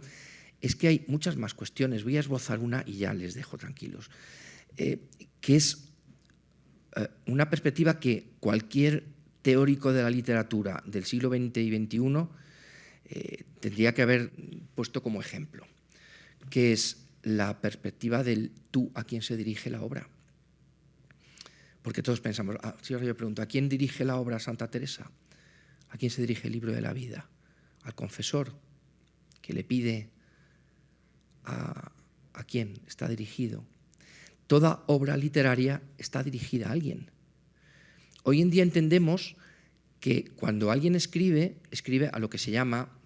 es que hay muchas más cuestiones. Voy a esbozar una y ya les dejo tranquilos, que es una perspectiva que cualquier teórico de la literatura del siglo XX y XXI tendría que haber puesto como ejemplo, que es la perspectiva del tú a quién se dirige la obra. Porque todos pensamos, si ahora yo pregunto, ¿a quién dirige la obra Santa Teresa? ¿A quién se dirige el libro de la vida? Al confesor, que le pide a quién está dirigido. Toda obra literaria está dirigida a alguien. Hoy en día entendemos que cuando alguien escribe a lo que se llama,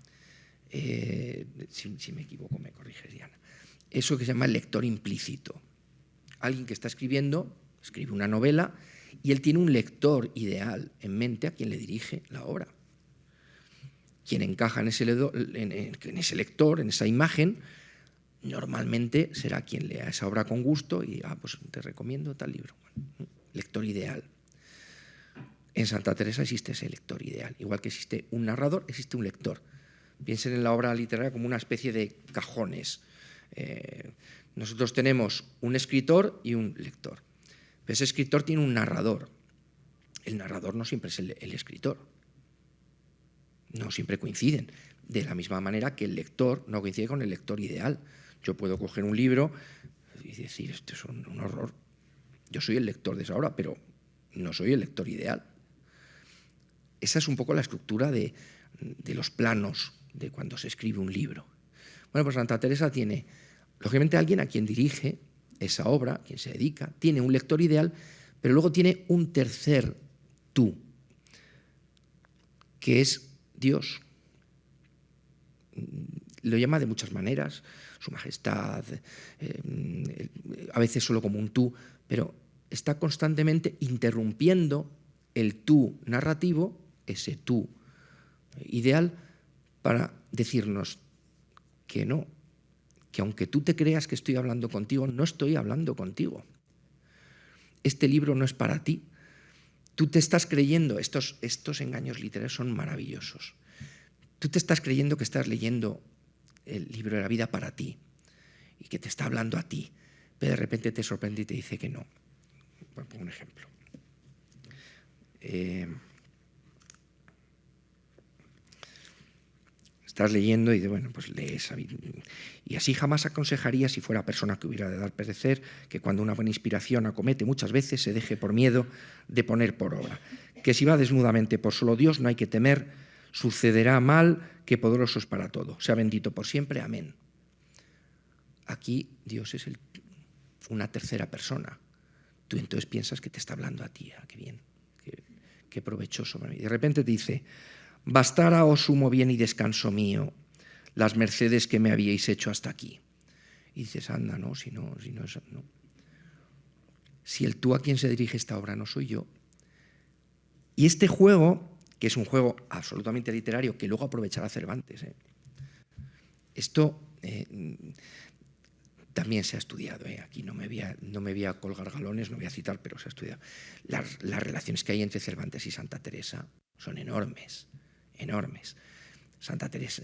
si me equivoco me corriges, Diana, eso que se llama el lector implícito. Alguien que está escribiendo, escribe una novela y él tiene un lector ideal en mente a quien le dirige la obra. Quien encaja en ese lector, en esa imagen, normalmente será quien lea esa obra con gusto y pues te recomiendo tal libro. Bueno, lector ideal. En Santa Teresa existe ese lector ideal. Igual que existe un narrador, existe un lector. Piensen en la obra literaria como una especie de cajones. Nosotros tenemos un escritor y un lector. Pero ese escritor tiene un narrador. El narrador no siempre es el escritor. No siempre coinciden. De la misma manera que el lector no coincide con el lector ideal. Yo puedo coger un libro y decir, esto es un horror. Yo soy el lector de esa obra, pero no soy el lector ideal. esa es un poco la estructura de los planos de cuando se escribe un libro. Bueno, pues Santa Teresa tiene, lógicamente, alguien a quien dirige esa obra, quien se dedica, tiene un lector ideal, pero luego tiene un tercer tú, que es Dios. Lo llama de muchas maneras, su majestad, a veces solo como un tú, pero está constantemente interrumpiendo el tú narrativo, ese tú ideal, para decirnos que no, que aunque tú te creas que estoy hablando contigo, no estoy hablando contigo. Este libro no es para ti. Tú te estás creyendo, estos engaños literarios son maravillosos. Tú te estás creyendo que estás leyendo el libro de la vida para ti y que te está hablando a ti, pero de repente te sorprende y te dice que no. Voy a poner un ejemplo. Estás leyendo y dices, bueno, pues lees. Y así jamás aconsejaría, si fuera persona que hubiera de dar perecer, que cuando una buena inspiración acomete muchas veces se deje por miedo de poner por obra. Que si va desnudamente por solo Dios no hay que temer, sucederá mal, que poderoso es para todo. Sea bendito por siempre, amén. Aquí Dios es una tercera persona. Tú entonces piensas que te está hablando a ti. Qué bien, qué provechoso para mí. De repente te dice, bastara, oh sumo bien y descanso mío, las mercedes que me habíais hecho hasta aquí. Y dices, anda, no, si no. Si el tú a quien se dirige esta obra no soy yo. Y este juego, que es un juego absolutamente literario, que luego aprovechará Cervantes, esto también se ha estudiado. Aquí no me voy a colgar galones, no voy a citar, pero se ha estudiado. Las relaciones que hay entre Cervantes y Santa Teresa son enormes. Enormes. Santa Teresa,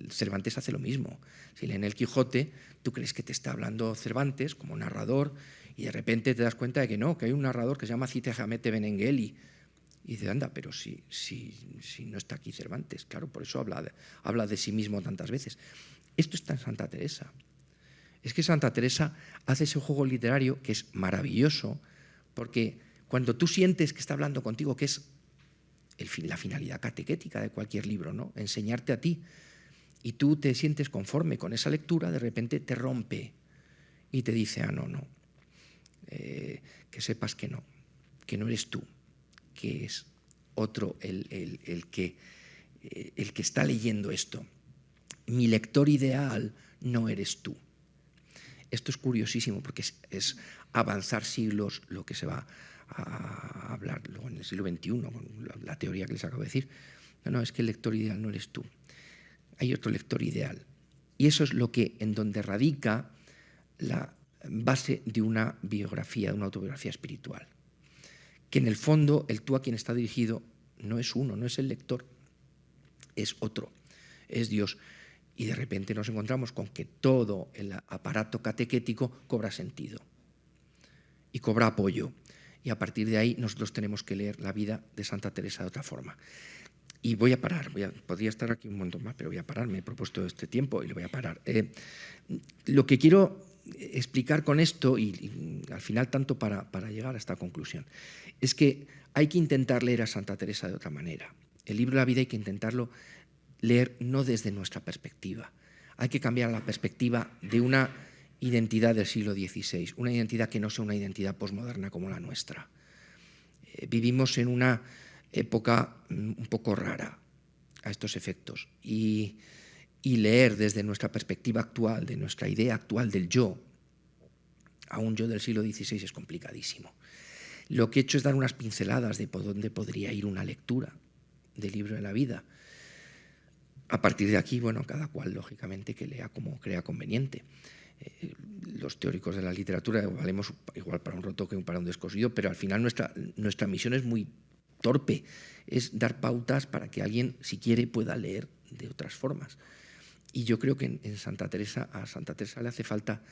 Cervantes hace lo mismo. Si leen el Quijote, tú crees que te está hablando Cervantes como narrador y de repente te das cuenta de que no, que hay un narrador que se llama Cide Hamete Benengeli. Y dice, anda, pero si no está aquí Cervantes, claro, por eso habla de sí mismo tantas veces. Esto está en Santa Teresa. Es que Santa Teresa hace ese juego literario que es maravilloso, porque cuando tú sientes que está hablando contigo, que es la finalidad catequética de cualquier libro, ¿no? Enseñarte a ti, y tú te sientes conforme con esa lectura, de repente te rompe y te dice, no, que sepas que no eres tú, que es otro el que está leyendo esto. Mi lector ideal no eres tú. Esto es curiosísimo porque es avanzar siglos lo que se va a hablar luego en el siglo XXI, con la teoría que les acabo de decir. No, es que el lector ideal no eres tú. Hay otro lector ideal. Y eso es en donde radica la base de una biografía, de una autobiografía espiritual. Que en el fondo el tú a quien está dirigido no es uno, no es el lector, es otro, es Dios. Y de repente nos encontramos con que todo el aparato catequético cobra sentido y cobra apoyo. Y a partir de ahí nosotros tenemos que leer la vida de Santa Teresa de otra forma. Y voy a parar, podría estar aquí un montón más, pero voy a parar, me he propuesto este tiempo y lo voy a parar. Lo que quiero explicar con esto, y al final tanto para llegar a esta conclusión, es que hay que intentar leer a Santa Teresa de otra manera. El libro de la vida hay que intentarlo leer no desde nuestra perspectiva. Hay que cambiar la perspectiva de una identidad del siglo XVI, una identidad que no sea una identidad posmoderna como la nuestra. Vivimos en una época un poco rara a estos efectos y leer desde nuestra perspectiva actual, de nuestra idea actual del yo, a un yo del siglo XVI es complicadísimo. Lo que he hecho es dar unas pinceladas de por dónde podría ir una lectura del libro de la vida. A partir de aquí, bueno, cada cual lógicamente que lea como crea conveniente. Los teóricos de la literatura valemos igual para un roto que para un descosido, pero al final nuestra misión es muy torpe, es dar pautas para que alguien, si quiere, pueda leer de otras formas. Y yo creo que a Santa Teresa le hace falta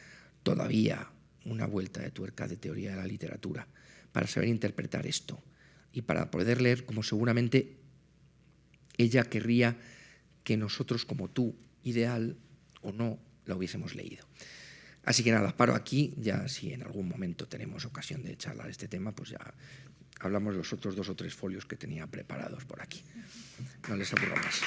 todavía una vuelta de tuerca de teoría de la literatura para saber interpretar esto y para poder leer como seguramente ella querría que nosotros, como tú, ideal o no, la hubiésemos leído. Así que nada, paro aquí, ya si en algún momento tenemos ocasión de charlar este tema, pues ya hablamos de los otros 2 o 3 folios que tenía preparados por aquí. No les aburro más.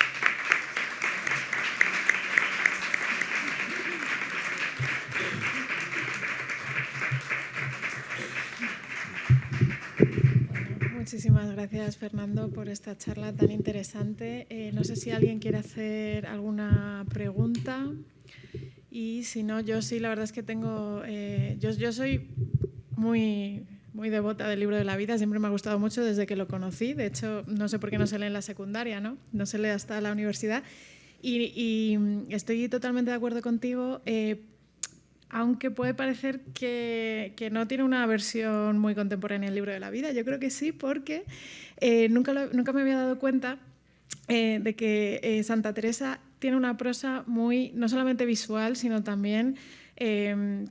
Muchísimas gracias, Fernando, por esta charla tan interesante. No sé si alguien quiere hacer alguna pregunta. Y si no, yo sí, la verdad es que tengo... yo soy muy devota del libro de la vida, siempre me ha gustado mucho desde que lo conocí. De hecho, no sé por qué no se lee en la secundaria, ¿no? No se lee hasta la universidad. Y estoy totalmente de acuerdo contigo, aunque puede parecer que no tiene una versión muy contemporánea el libro de la vida. Yo creo que sí, porque nunca me había dado cuenta de que Santa Teresa tiene una prosa muy, no solamente visual, sino también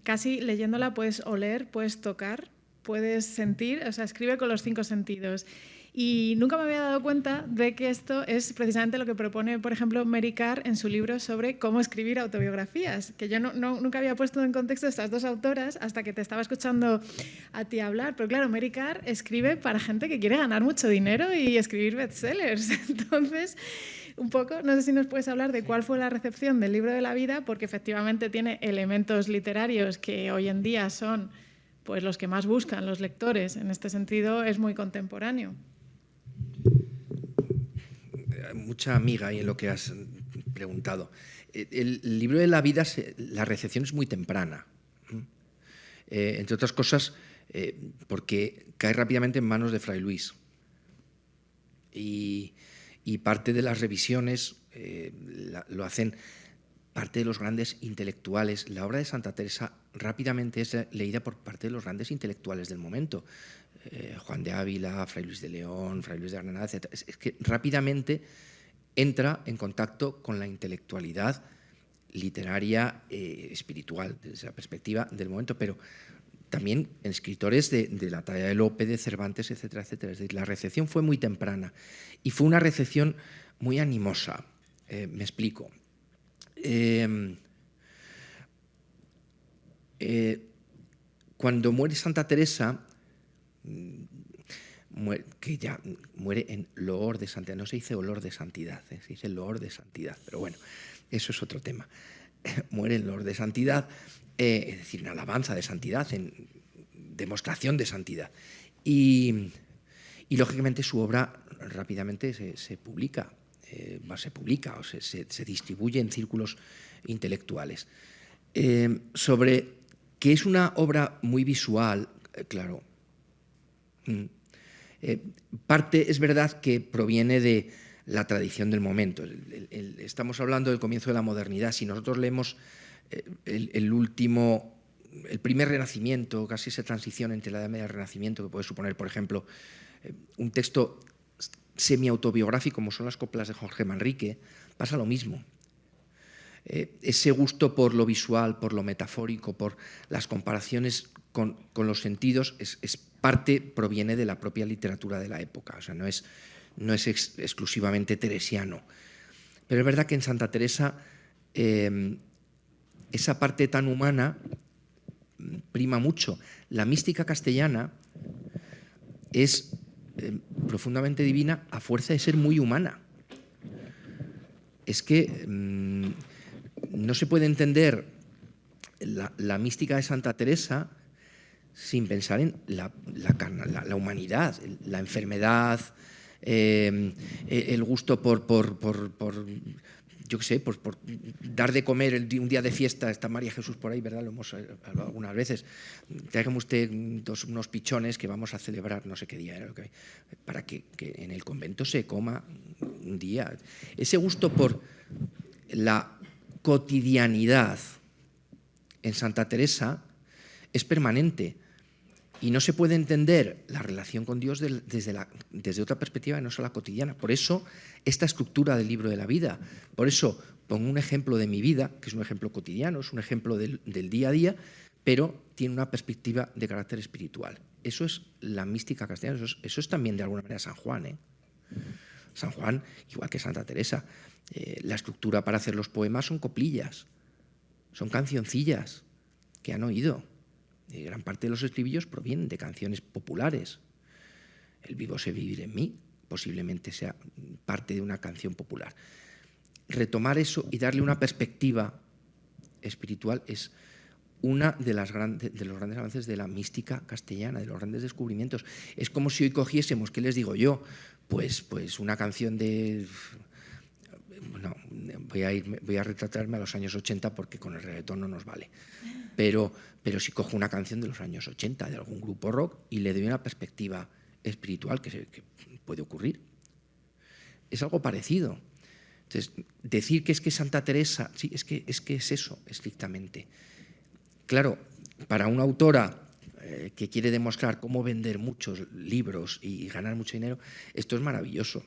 casi leyéndola puedes oler, puedes tocar, puedes sentir, o sea, escribe con los 5 sentidos. Y nunca me había dado cuenta de que esto es precisamente lo que propone, por ejemplo, Mary Karr en su libro sobre cómo escribir autobiografías, que yo nunca había puesto en contexto estas 2 autoras hasta que te estaba escuchando a ti hablar. Pero claro, Mary Karr escribe para gente que quiere ganar mucho dinero y escribir bestsellers. Entonces, un poco, no sé si nos puedes hablar de cuál fue la recepción del libro de la vida, porque efectivamente tiene elementos literarios que hoy en día son pues los que más buscan los lectores. En este sentido, es muy contemporáneo. Mucha amiga ahí en lo que has preguntado. El libro de la vida, la recepción es muy temprana. Entre otras cosas, porque cae rápidamente en manos de Fray Luis. Y parte de las revisiones lo hacen parte de los grandes intelectuales. La obra de Santa Teresa rápidamente es leída por parte de los grandes intelectuales del momento. Juan de Ávila, Fray Luis de León, Fray Luis de Granada, etc. Es que rápidamente entra en contacto con la intelectualidad literaria, espiritual, desde la perspectiva del momento, pero también en escritores de la talla de Lope, de Cervantes, etcétera, etcétera. Es decir, la recepción fue muy temprana y fue una recepción muy animosa. Me explico. Cuando muere Santa Teresa, que ya muere en loor de santidad, no se dice olor de santidad, se dice loor de santidad, pero bueno, eso es otro tema. Muere en loor de santidad, es decir, en alabanza de santidad, en demostración de santidad. Y lógicamente su obra rápidamente se publica, o se distribuye en círculos intelectuales. Sobre que es una obra muy visual, claro. Parte es verdad que proviene de la tradición del momento. Estamos hablando del comienzo de la modernidad. Si nosotros leemos el primer Renacimiento, casi esa transición entre la Edad Media y el Renacimiento, que puede suponer, por ejemplo, un texto semi-autobiográfico como son las coplas de Jorge Manrique, pasa lo mismo. Ese gusto por lo visual, por lo metafórico, por las comparaciones con los sentidos, proviene de la propia literatura de la época, o sea, no es exclusivamente teresiano. Pero es verdad que en Santa Teresa esa parte tan humana prima mucho. La mística castellana es profundamente divina a fuerza de ser muy humana. Es que no se puede entender la mística de Santa Teresa sin pensar en la humanidad, la enfermedad, el gusto por yo qué sé, por dar de comer un día de fiesta. Está María Jesús por ahí, ¿verdad? Lo hemos hablado algunas veces. Tráigame usted unos pichones que vamos a celebrar no sé qué día, para que en el convento se coma un día. Ese gusto por la cotidianidad en Santa Teresa es permanente y no se puede entender la relación con Dios desde otra perspectiva que no solo la cotidiana. Por eso esta estructura del libro de la vida. Por eso pongo un ejemplo de mi vida, que es un ejemplo cotidiano, es un ejemplo del día a día, pero tiene una perspectiva de carácter espiritual. Eso es la mística castellana, eso es también de alguna manera San Juan. San Juan, igual que Santa Teresa, la estructura para hacer los poemas son coplillas, son cancioncillas que han oído. Gran parte de los estribillos provienen de canciones populares. El vivo sé vivir en mí, posiblemente sea parte de una canción popular. Retomar eso y darle una perspectiva espiritual es una de los grandes avances de la mística castellana, de los grandes descubrimientos. Es como si hoy cogiésemos, ¿qué les digo yo? Pues una canción de... No, voy a retratarme a los años 80 porque con el reggaetón no nos vale. Pero si cojo una canción de los años 80 de algún grupo rock y le doy una perspectiva espiritual que puede ocurrir. Es algo parecido. Entonces, decir que es que Santa Teresa, sí, es que es eso, estrictamente. Claro, para una autora que quiere demostrar cómo vender muchos libros y ganar mucho dinero, esto es maravilloso.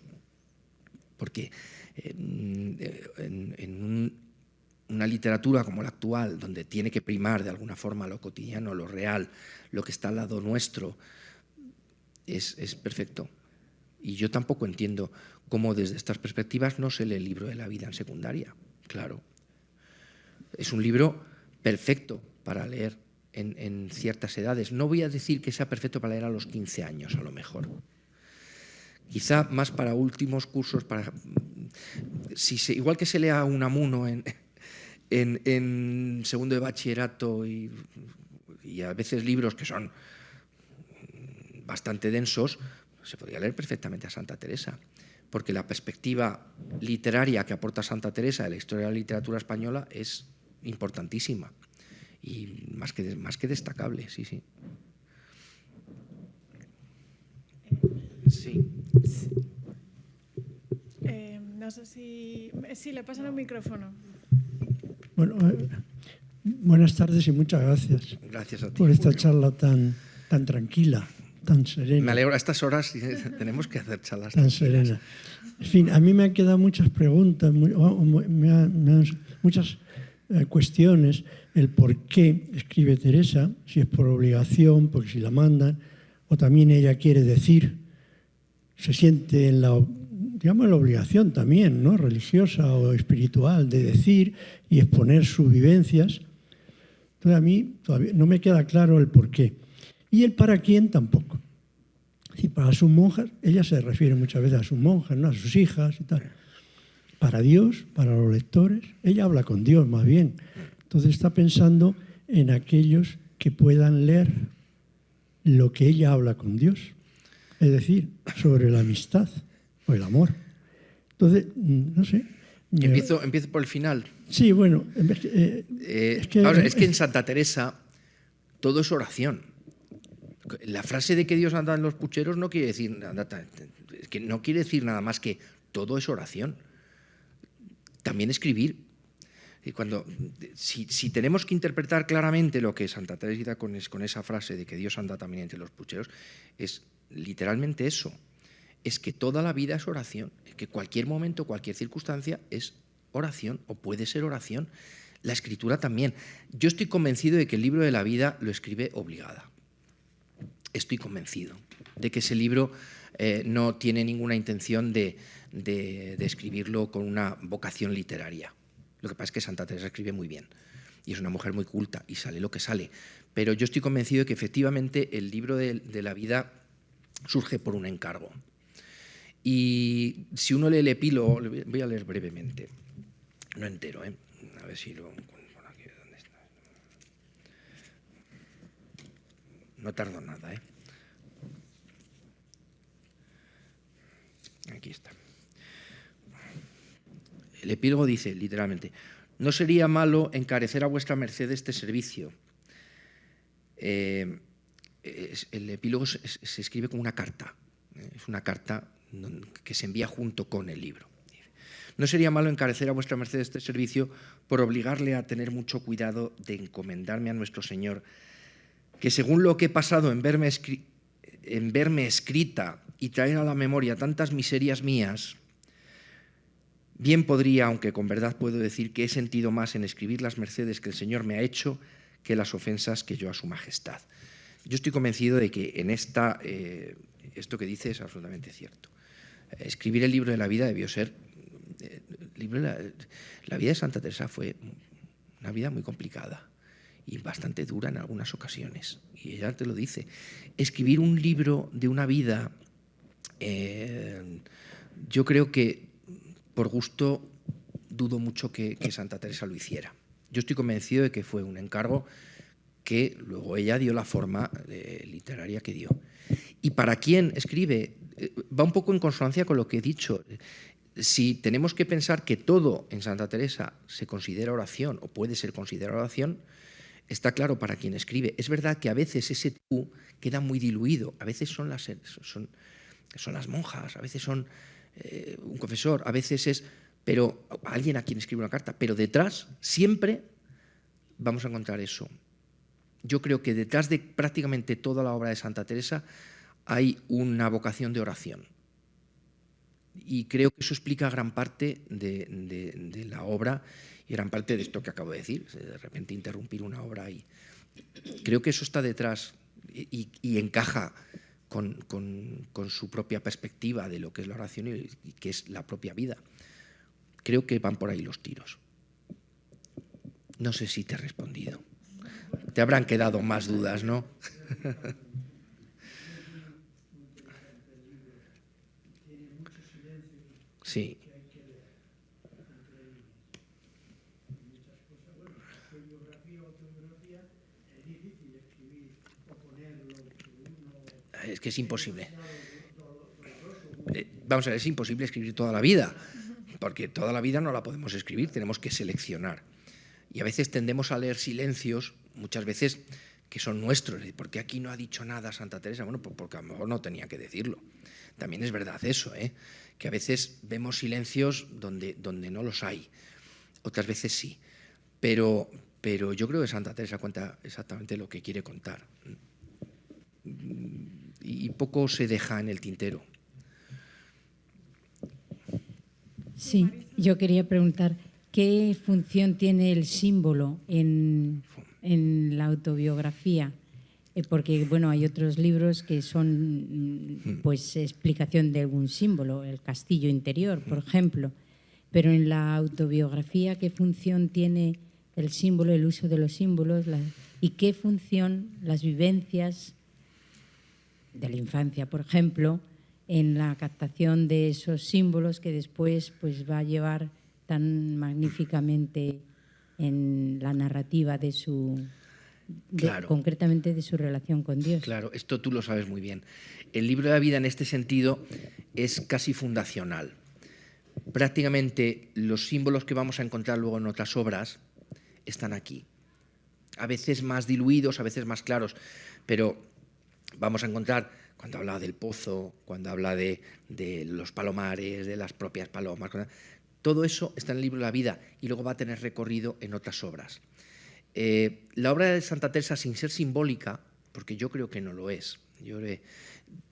Porque en una literatura como la actual, donde tiene que primar de alguna forma lo cotidiano, lo real, lo que está al lado nuestro, es perfecto. Y yo tampoco entiendo cómo desde estas perspectivas no se lee el libro de la vida en secundaria. Claro. Es un libro perfecto para leer en ciertas edades. No voy a decir que sea perfecto para leer a los 15 años, a lo mejor. Quizá más para últimos cursos, igual que se lea Unamuno en segundo de bachillerato y a veces libros que son bastante densos, se podría leer perfectamente a Santa Teresa, porque la perspectiva literaria que aporta Santa Teresa de la historia de la literatura española es importantísima y más que destacable, sí, sí. Sí. No sé si le pasan el micrófono. Bueno, buenas tardes y muchas gracias. Gracias a ti, por esta Julio. Charla tan tranquila, tan serena. Me alegro, a estas horas tenemos que hacer charlas tan tranquilas. serena. En fin, a mí me han quedado muchas preguntas, muchas cuestiones. El por qué escribe Teresa, si es por obligación, porque si la mandan, o también ella quiere decir, se siente en la obligación también, ¿no?, religiosa o espiritual, de decir y exponer sus vivencias. Entonces a mí todavía no me queda claro el por qué. Y el para quién tampoco. Y para sus monjas, ella se refiere muchas veces a sus monjas, ¿no?, a sus hijas y tal. Para Dios, para los lectores, ella habla con Dios más bien. Entonces está pensando en aquellos que puedan leer lo que ella habla con Dios, es decir, sobre la amistad o el amor. Entonces, no sé. Empiezo por el final. Sí, bueno. Es que en Santa Teresa todo es oración. La frase de que Dios anda en los pucheros no quiere decir nada más que todo es oración. También escribir. Y si tenemos que interpretar claramente lo que Santa Teresa con esa frase de que Dios anda también entre los pucheros, es literalmente eso. Es que toda la vida es oración, que cualquier momento, cualquier circunstancia es oración o puede ser oración. La escritura también. Yo estoy convencido de que el libro de la vida lo escribe obligada. Estoy convencido de que ese libro no tiene ninguna intención de escribirlo con una vocación literaria. Lo que pasa es que Santa Teresa escribe muy bien y es una mujer muy culta y sale lo que sale. Pero yo estoy convencido de que efectivamente el libro de la vida surge por un encargo. Y si uno lee el epílogo, voy a leer brevemente, no entero, a ver si lo encuentro aquí. ¿Dónde está? No tardo nada, Aquí está. El epílogo dice, literalmente, no sería malo encarecer a vuestra merced este servicio. El epílogo se escribe como una carta, es una carta que se envía junto con el libro. No sería malo encarecer a vuestra merced este servicio por obligarle a tener mucho cuidado de encomendarme a nuestro Señor, que según lo que he pasado en verme escrita y traer a la memoria tantas miserias mías, bien podría, aunque con verdad puedo decir que he sentido más en escribir las mercedes que el Señor me ha hecho que las ofensas que yo a su majestad. Yo estoy convencido de que en esto que dice es absolutamente cierto. Escribir el libro de la vida debió ser... La vida de Santa Teresa fue una vida muy complicada y bastante dura en algunas ocasiones. Y ella te lo dice. Escribir un libro de una vida Yo creo que, por gusto, dudo mucho que Santa Teresa lo hiciera. Yo estoy convencido de que fue un encargo que luego ella dio la forma literaria que dio. Y para quien escribe, va un poco en consonancia con lo que he dicho. Si tenemos que pensar que todo en Santa Teresa se considera oración o puede ser considerado oración, está claro para quien escribe. Es verdad que a veces ese tú queda muy diluido, a veces son las monjas, a veces son un confesor, a veces es alguien a quien escribe una carta, pero detrás siempre vamos a encontrar eso. Yo creo que detrás de prácticamente toda la obra de Santa Teresa hay una vocación de oración. Y creo que eso explica gran parte de la obra y gran parte de esto que acabo de decir, de repente interrumpir una obra. Y creo que eso está detrás y encaja con su propia perspectiva de lo que es la oración y que es la propia vida. Creo que van por ahí los tiros. No sé si te he respondido. Te habrán quedado más dudas, ¿no? Sí. Es que es imposible. Vamos a ver, es imposible escribir toda la vida, porque toda la vida no la podemos escribir, tenemos que seleccionar. Y a veces tendemos a leer silencios, muchas veces que son nuestros. ¿Por qué aquí no ha dicho nada Santa Teresa? Bueno, pues porque a lo mejor no tenía que decirlo. También es verdad eso, que a veces vemos silencios donde no los hay, otras veces sí. Pero yo creo que Santa Teresa cuenta exactamente lo que quiere contar. Y poco se deja en el tintero. Sí, yo quería preguntar, ¿qué función tiene el símbolo en la autobiografía? Porque, bueno, hay otros libros que son, pues, explicación de algún símbolo, el castillo interior, por ejemplo. Pero en la autobiografía, ¿qué función tiene el símbolo, el uso de los símbolos? ¿Y qué función las vivencias de la infancia, por ejemplo, en la captación de esos símbolos que después pues va a llevar tan magníficamente en la narrativa de Claro. concretamente de su relación con Dios? Claro, esto tú lo sabes muy bien. El libro de la vida en este sentido es casi fundacional. Prácticamente los símbolos que vamos a encontrar luego en otras obras están aquí. A veces más diluidos, a veces más claros, pero vamos a encontrar, cuando habla del pozo, cuando habla de los palomares, de las propias palomas, todo eso está en el libro de la vida y luego va a tener recorrido en otras obras. La obra de Santa Teresa, sin ser simbólica, porque yo creo que no lo es,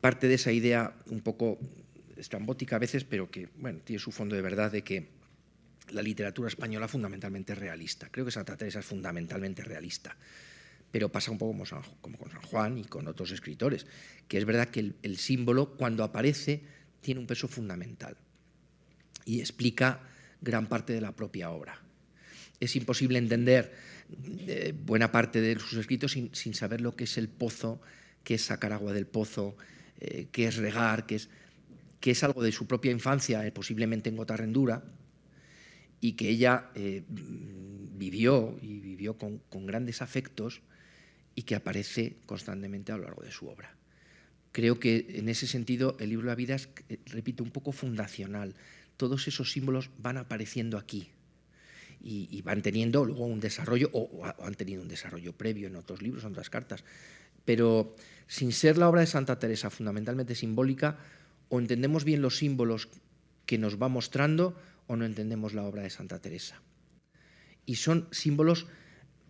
parte de esa idea un poco estrambótica a veces, pero que bueno, tiene su fondo de verdad, de que la literatura española fundamentalmente es realista. Creo que Santa Teresa es fundamentalmente realista, pero pasa un poco como con San Juan y con otros escritores, que es verdad que el símbolo, cuando aparece, tiene un peso fundamental y explica gran parte de la propia obra. Es imposible entender buena parte de sus escritos sin saber lo que es el pozo, qué es sacar agua del pozo, qué es regar, que es algo de su propia infancia, posiblemente en Gotarrendura, y que ella vivió con grandes afectos y que aparece constantemente a lo largo de su obra. Creo que en ese sentido el libro de la vida es, repito, un poco fundacional. Todos esos símbolos van apareciendo aquí y van teniendo luego un desarrollo, o han tenido un desarrollo previo en otros libros, en otras cartas. Pero sin ser la obra de Santa Teresa fundamentalmente simbólica, o entendemos bien los símbolos que nos va mostrando o no entendemos la obra de Santa Teresa. Y son símbolos,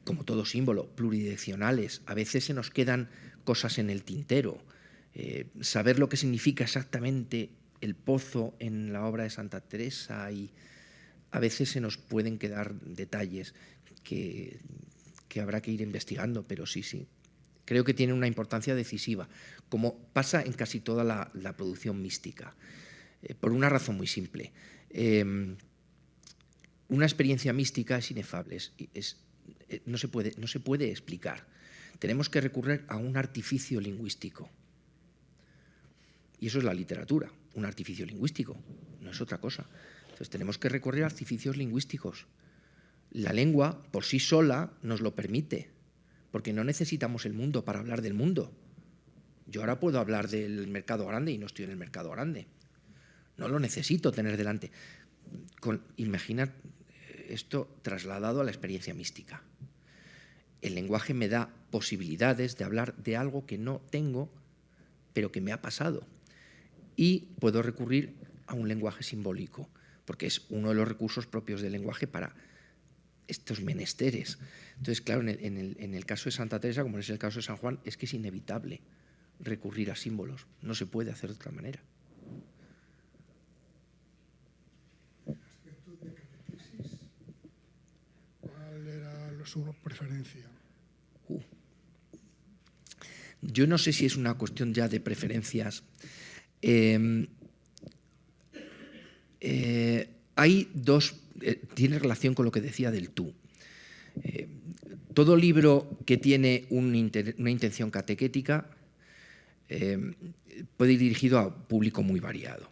como todo símbolo, pluridireccionales. A veces se nos quedan cosas en el tintero. Saber lo que significa exactamente el pozo en la obra de Santa Teresa, y a veces se nos pueden quedar detalles que habrá que ir investigando, pero sí. Creo que tiene una importancia decisiva, como pasa en casi toda la producción mística, por una razón muy simple. Una experiencia mística es inefable, no se puede explicar. Tenemos que recurrir a un artificio lingüístico. Y eso es la literatura, un artificio lingüístico, no es otra cosa. Entonces tenemos que recurrir a artificios lingüísticos. La lengua por sí sola nos lo permite, porque no necesitamos el mundo para hablar del mundo. Yo ahora puedo hablar del mercado grande y no estoy en el mercado grande. No lo necesito tener delante. Imagina esto trasladado a la experiencia mística. El lenguaje me da posibilidades de hablar de algo que no tengo, pero que me ha pasado. Y puedo recurrir a un lenguaje simbólico, porque es uno de los recursos propios del lenguaje para estos menesteres. Entonces, claro, en el caso de Santa Teresa, como es el caso de San Juan, es que es inevitable recurrir a símbolos. No se puede hacer de otra manera. Respecto de catequesis, ¿cuál era su preferencia? Yo no sé si es una cuestión ya de preferencias. Hay dos, tiene relación con lo que decía del tú. Todo libro que tiene una intención catequética puede ir dirigido a un público muy variado.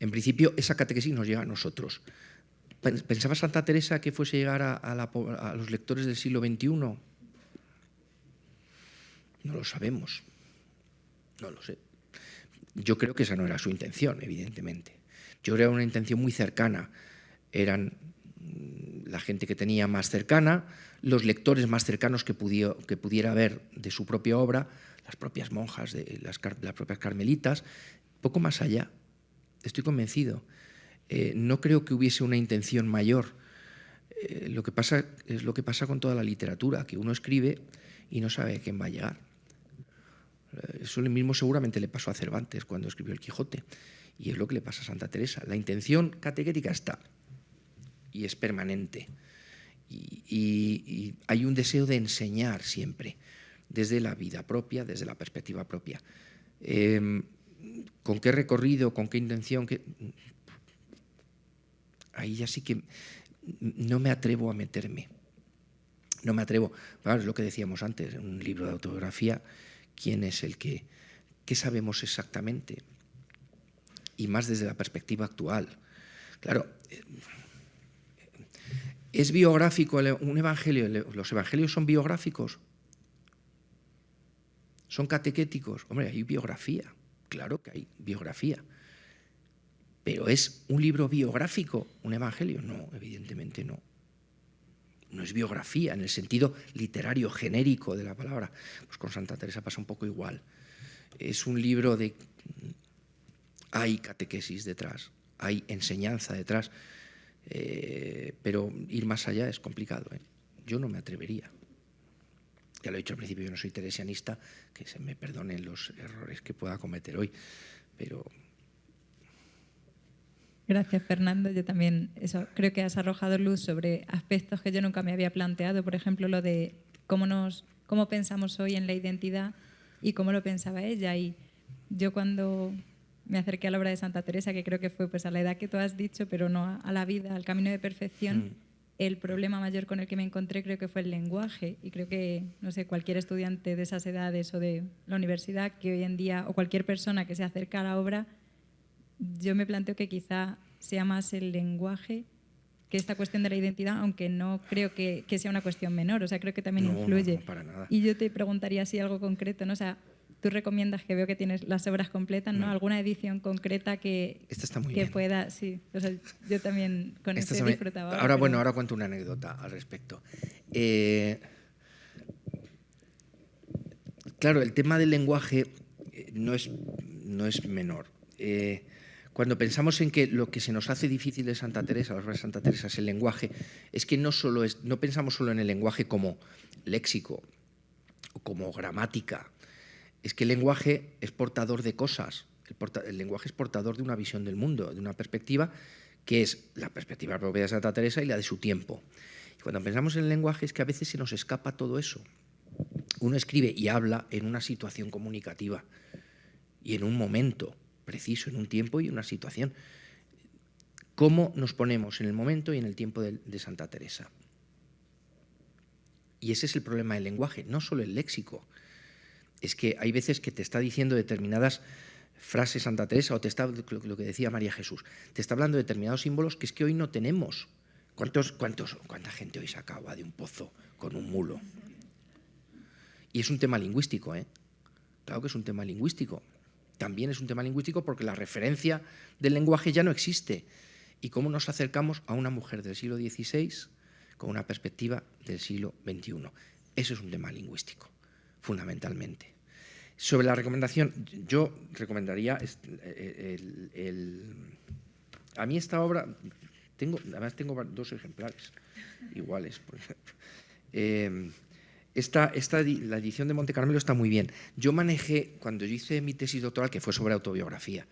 En principio, esa catequesis nos llega a nosotros. ¿Pensaba Santa Teresa que fuese llegar a los lectores del siglo XXI? No lo sabemos. No lo sé. Yo creo que esa no era su intención, evidentemente. Yo creo que era una intención muy cercana. Eran la gente que tenía más cercana, los lectores más cercanos que pudiera ver de su propia obra, las propias monjas, las propias carmelitas, poco más allá. Estoy convencido. No creo que hubiese una intención mayor. Lo que pasa es lo que pasa con toda la literatura, que uno escribe y no sabe a quién va a llegar. Eso mismo seguramente le pasó a Cervantes cuando escribió El Quijote, y es lo que le pasa a Santa Teresa. La intención catequética está, y es permanente, y hay un deseo de enseñar siempre, desde la vida propia, desde la perspectiva propia. ¿Con qué recorrido, con qué intención? Ahí ya sí que no me atrevo a meterme. No me atrevo. Claro, es lo que decíamos antes, en un libro de autobiografía, ¿quién es el que? ¿Qué sabemos exactamente? Y más desde la perspectiva actual. Claro, ¿es biográfico un evangelio? ¿Los evangelios son biográficos? ¿Son catequéticos? Hombre, hay biografía. Claro que hay biografía. ¿Pero es un libro biográfico, un evangelio? No, evidentemente no. No es biografía en el sentido literario, genérico de la palabra. Pues con Santa Teresa pasa un poco igual. Es un libro de... Hay catequesis detrás, hay enseñanza detrás, pero ir más allá es complicado. Yo no me atrevería. Ya lo he dicho al principio, yo no soy teresianista, que se me perdonen los errores que pueda cometer hoy, pero... Gracias, Fernando. Yo también creo que has arrojado luz sobre aspectos que yo nunca me había planteado. Por ejemplo, lo de cómo pensamos hoy en la identidad y cómo lo pensaba ella. Y yo cuando me acerqué a la obra de Santa Teresa, que creo que fue pues a la edad que tú has dicho, pero no a la vida, al camino de perfección, el problema mayor con el que me encontré creo que fue el lenguaje. Y creo que, no sé, cualquier estudiante de esas edades o de la universidad que hoy en día, o cualquier persona que se acerca a la obra, yo me planteo que quizá sea más el lenguaje que esta cuestión de la identidad, aunque no creo que sea una cuestión menor, o sea, creo que también influye. No, para nada. Y yo te preguntaría así algo concreto, ¿no? O sea, tú recomiendas, que veo que tienes las obras completas, ¿no? ¿Alguna edición concreta que pueda? Sí, o sea, yo también con eso disfrutaba. Ahora, bueno, ahora cuento una anécdota al respecto. Claro, el tema del lenguaje no es menor. Cuando pensamos en que lo que se nos hace difícil de Santa Teresa, las obras de Santa Teresa, es el lenguaje, es que no pensamos solo en el lenguaje como léxico o como gramática. Es que el lenguaje es portador de cosas. El lenguaje es portador de una visión del mundo, de una perspectiva que es la perspectiva propia de Santa Teresa y la de su tiempo. Y cuando pensamos en el lenguaje es que a veces se nos escapa todo eso. Uno escribe y habla en una situación comunicativa y en un momento preciso, en un tiempo y una situación. ¿Cómo nos ponemos en el momento y en el tiempo de Santa Teresa? Y ese es el problema del lenguaje, no solo el léxico. Es que hay veces que te está diciendo determinadas frase Santa Teresa, o te está, lo que decía María Jesús, te está hablando de determinados símbolos que es que hoy no tenemos. ¿Cuánta gente hoy se acaba de un pozo con un mulo? Y es un tema lingüístico, ¿eh? Claro que es un tema lingüístico. También es un tema lingüístico porque la referencia del lenguaje ya no existe. ¿Y cómo nos acercamos a una mujer del siglo XVI con una perspectiva del siglo XXI? Eso es un tema lingüístico, fundamentalmente. Sobre la recomendación, yo recomendaría a mí esta obra, además tengo 2 ejemplares iguales. La edición de Monte Carmelo está muy bien. Yo manejé, cuando yo hice mi tesis doctoral, que fue sobre autobiografía,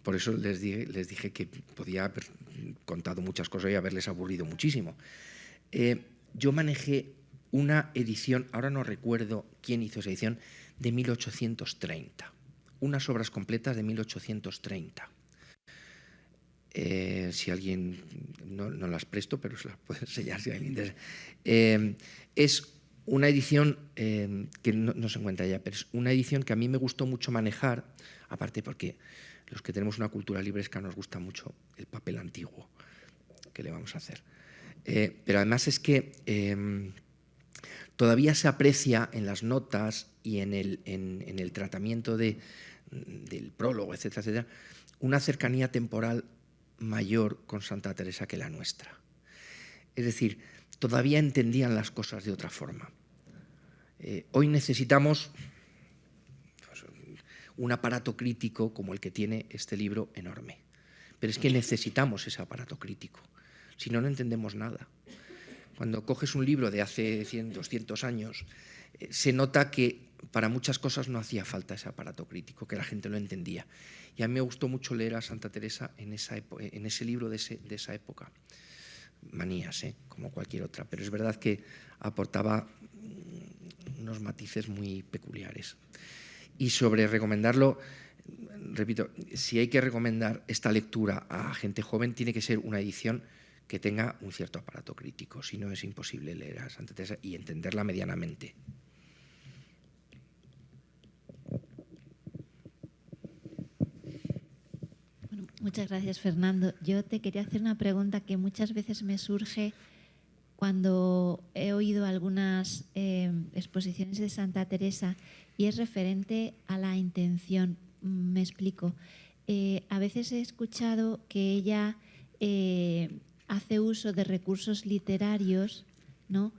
por eso les dije que podía haber contado muchas cosas y haberles aburrido muchísimo. Yo manejé una edición, ahora no recuerdo quién hizo esa edición, de 1830. Unas obras completas de 1830. Si alguien, no las presto, pero se las puedo enseñar si a alguien interesa. Es una edición que no se encuentra ya, pero es una edición que a mí me gustó mucho manejar, aparte porque los que tenemos una cultura libresca nos gusta mucho el papel antiguo. ¿Qué le vamos a hacer? Pero además es que todavía se aprecia en las notas y en el tratamiento del prólogo, etcétera, etcétera, una cercanía temporal mayor con Santa Teresa que la nuestra. Es decir, todavía entendían las cosas de otra forma. Hoy necesitamos un aparato crítico como el que tiene este libro enorme. Pero es que necesitamos ese aparato crítico, si no, no entendemos nada. Cuando coges un libro de hace 100, 200 años, se nota que para muchas cosas no hacía falta ese aparato crítico, que la gente lo entendía. Y a mí me gustó mucho leer a Santa Teresa en ese libro de esa época. Manías, como cualquier otra, pero es verdad que aportaba unos matices muy peculiares. Y sobre recomendarlo, repito, si hay que recomendar esta lectura a gente joven, tiene que ser una edición que tenga un cierto aparato crítico, si no es imposible leer a Santa Teresa y entenderla medianamente. Bueno, muchas gracias, Fernando. Yo te quería hacer una pregunta que muchas veces me surge cuando he oído algunas exposiciones de Santa Teresa, y es referente a la intención. Me explico. A veces he escuchado que ella hace uso de recursos literarios, ¿no?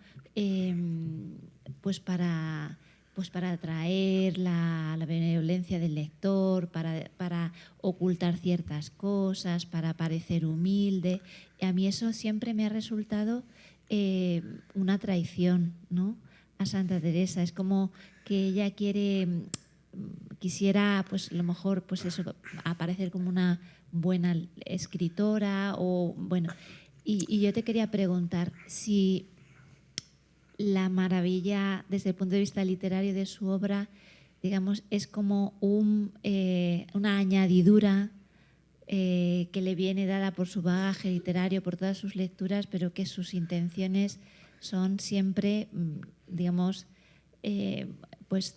Pues para atraer la benevolencia del lector, para ocultar ciertas cosas, para parecer humilde. Y a mí eso siempre me ha resultado una traición, ¿no?, a Santa Teresa. Es como que ella quisiera, pues a lo mejor, pues eso, aparecer como una buena escritora, o bueno. Y yo te quería preguntar si la maravilla desde el punto de vista literario de su obra, digamos, es como una añadidura que le viene dada por su bagaje literario, por todas sus lecturas, pero que sus intenciones son siempre, digamos, pues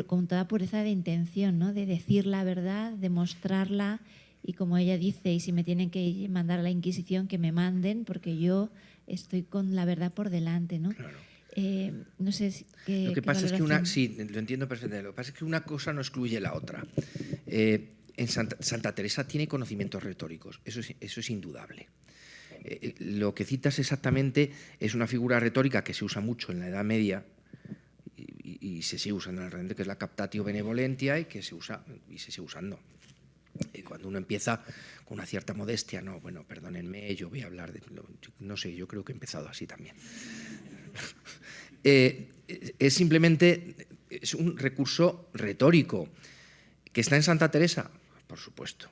con toda pureza de intención, ¿no?, de decir la verdad, de mostrarla, y como ella dice, y si me tienen que mandar a la Inquisición, que me manden, porque yo estoy con la verdad por delante, ¿no? Claro. No sé qué. Lo que pasa es que sí, lo entiendo perfectamente. Lo que pasa es que una cosa no excluye la otra. En Santa Teresa tiene conocimientos retóricos, eso es indudable. Lo que citas exactamente es una figura retórica que se usa mucho en la Edad Media y se sigue usando en el Renacimiento, que es la captatio benevolentia, y que se usa y se sigue usando. Cuando uno empieza con una cierta modestia, no, bueno, perdónenme, yo voy a hablar de... No sé, yo creo que he empezado así también. Es simplemente un recurso retórico que está en Santa Teresa, por supuesto,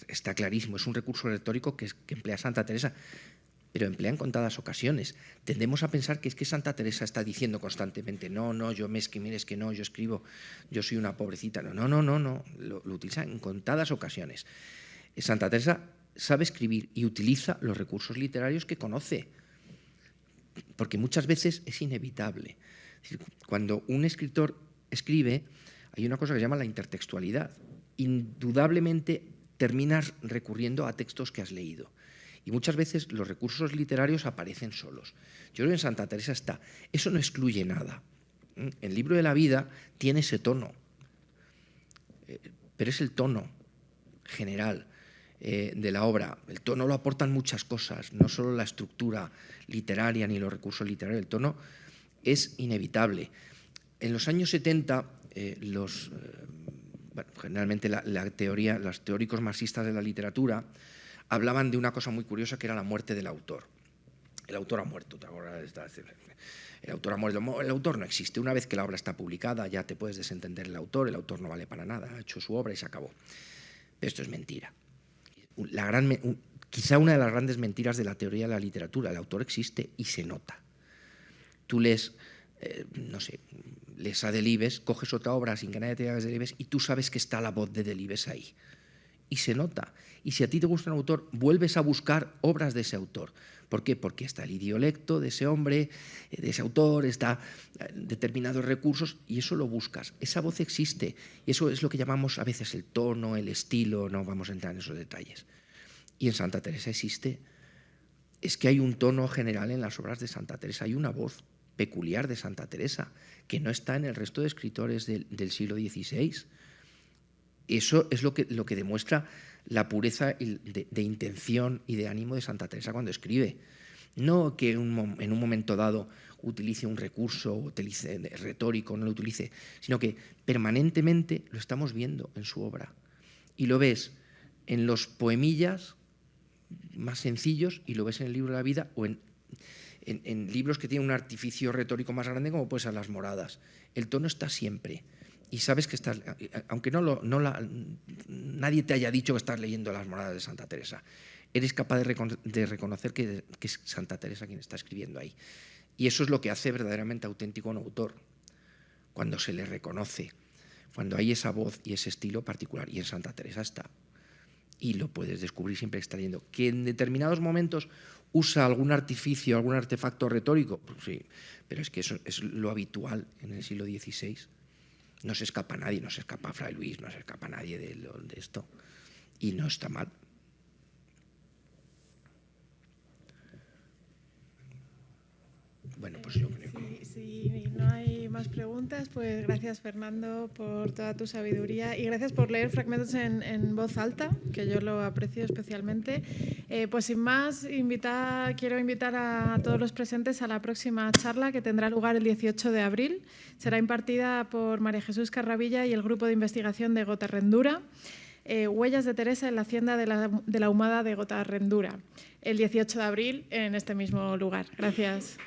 está clarísimo, es un recurso retórico que emplea Santa Teresa, pero emplea en contadas ocasiones. Tendemos a pensar que es que Santa Teresa está diciendo constantemente, no, yo mire, es que no, yo escribo, yo soy una pobrecita. No, lo utiliza en contadas ocasiones. Santa Teresa sabe escribir y utiliza los recursos literarios que conoce, porque muchas veces es inevitable. Es decir, cuando un escritor escribe, hay una cosa que se llama la intertextualidad. Indudablemente terminas recurriendo a textos que has leído. Y muchas veces los recursos literarios aparecen solos. Yo creo que en Santa Teresa está. Eso no excluye nada. El libro de la vida tiene ese tono, pero es el tono general de la obra. El tono lo aportan muchas cosas, no solo la estructura literaria ni los recursos literarios. El tono es inevitable. En los años 70, generalmente los teóricos marxistas de la literatura hablaban de una cosa muy curiosa que era la muerte del autor. El autor ha muerto, ¿te acuerdas? El autor ha muerto. El autor no existe. Una vez que la obra está publicada ya te puedes desentender el autor no vale para nada, ha hecho su obra y se acabó. Pero esto es mentira. Quizá una de las grandes mentiras de la teoría de la literatura, el autor existe y se nota. Tú lees, lees a Delibes, coges otra obra sin que nadie te diga que es Delibes y tú sabes que está la voz de Delibes ahí. Y se nota. Y si a ti te gusta un autor, vuelves a buscar obras de ese autor. ¿Por qué? Porque está el idiolecto de ese hombre, de ese autor, está determinados recursos y eso lo buscas. Esa voz existe y eso es lo que llamamos a veces el tono, el estilo, no vamos a entrar en esos detalles. Y en Santa Teresa existe, es que hay un tono general en las obras de Santa Teresa, hay una voz peculiar de Santa Teresa que no está en el resto de escritores del siglo XVI. Eso es lo que demuestra la pureza de intención y de ánimo de Santa Teresa cuando escribe. No que en un momento dado utilice un recurso, utilice retórico, no lo utilice, sino que permanentemente lo estamos viendo en su obra. Y lo ves en los poemillas más sencillos y lo ves en el libro de la vida o en libros que tienen un artificio retórico más grande como pueden ser Las Moradas. El tono está siempre. Y sabes que estás, aunque nadie te haya dicho que estás leyendo Las Moradas de Santa Teresa, eres capaz de reconocer que es Santa Teresa quien está escribiendo ahí. Y eso es lo que hace verdaderamente auténtico a un autor, cuando se le reconoce, cuando hay esa voz y ese estilo particular. Y en Santa Teresa está. Y lo puedes descubrir siempre que está leyendo. Que en determinados momentos usa algún artificio, algún artefacto retórico, pues sí, pero es que eso es lo habitual en el siglo XVI. No se escapa nadie, no se escapa Fray Luis, no se escapa nadie de esto. Y no está mal. Bueno, pues yo creo que... Si no hay más preguntas, pues gracias, Fernando, por toda tu sabiduría y gracias por leer fragmentos en voz alta, que yo lo aprecio especialmente. Pues sin más, quiero invitar a todos los presentes a la próxima charla que tendrá lugar el 18 de abril. Será impartida por María Jesús Carravilla y el grupo de investigación de Gotarrendura. Huellas de Teresa en la hacienda de la Humada de Gotarrendura, el 18 de abril en este mismo lugar. Gracias.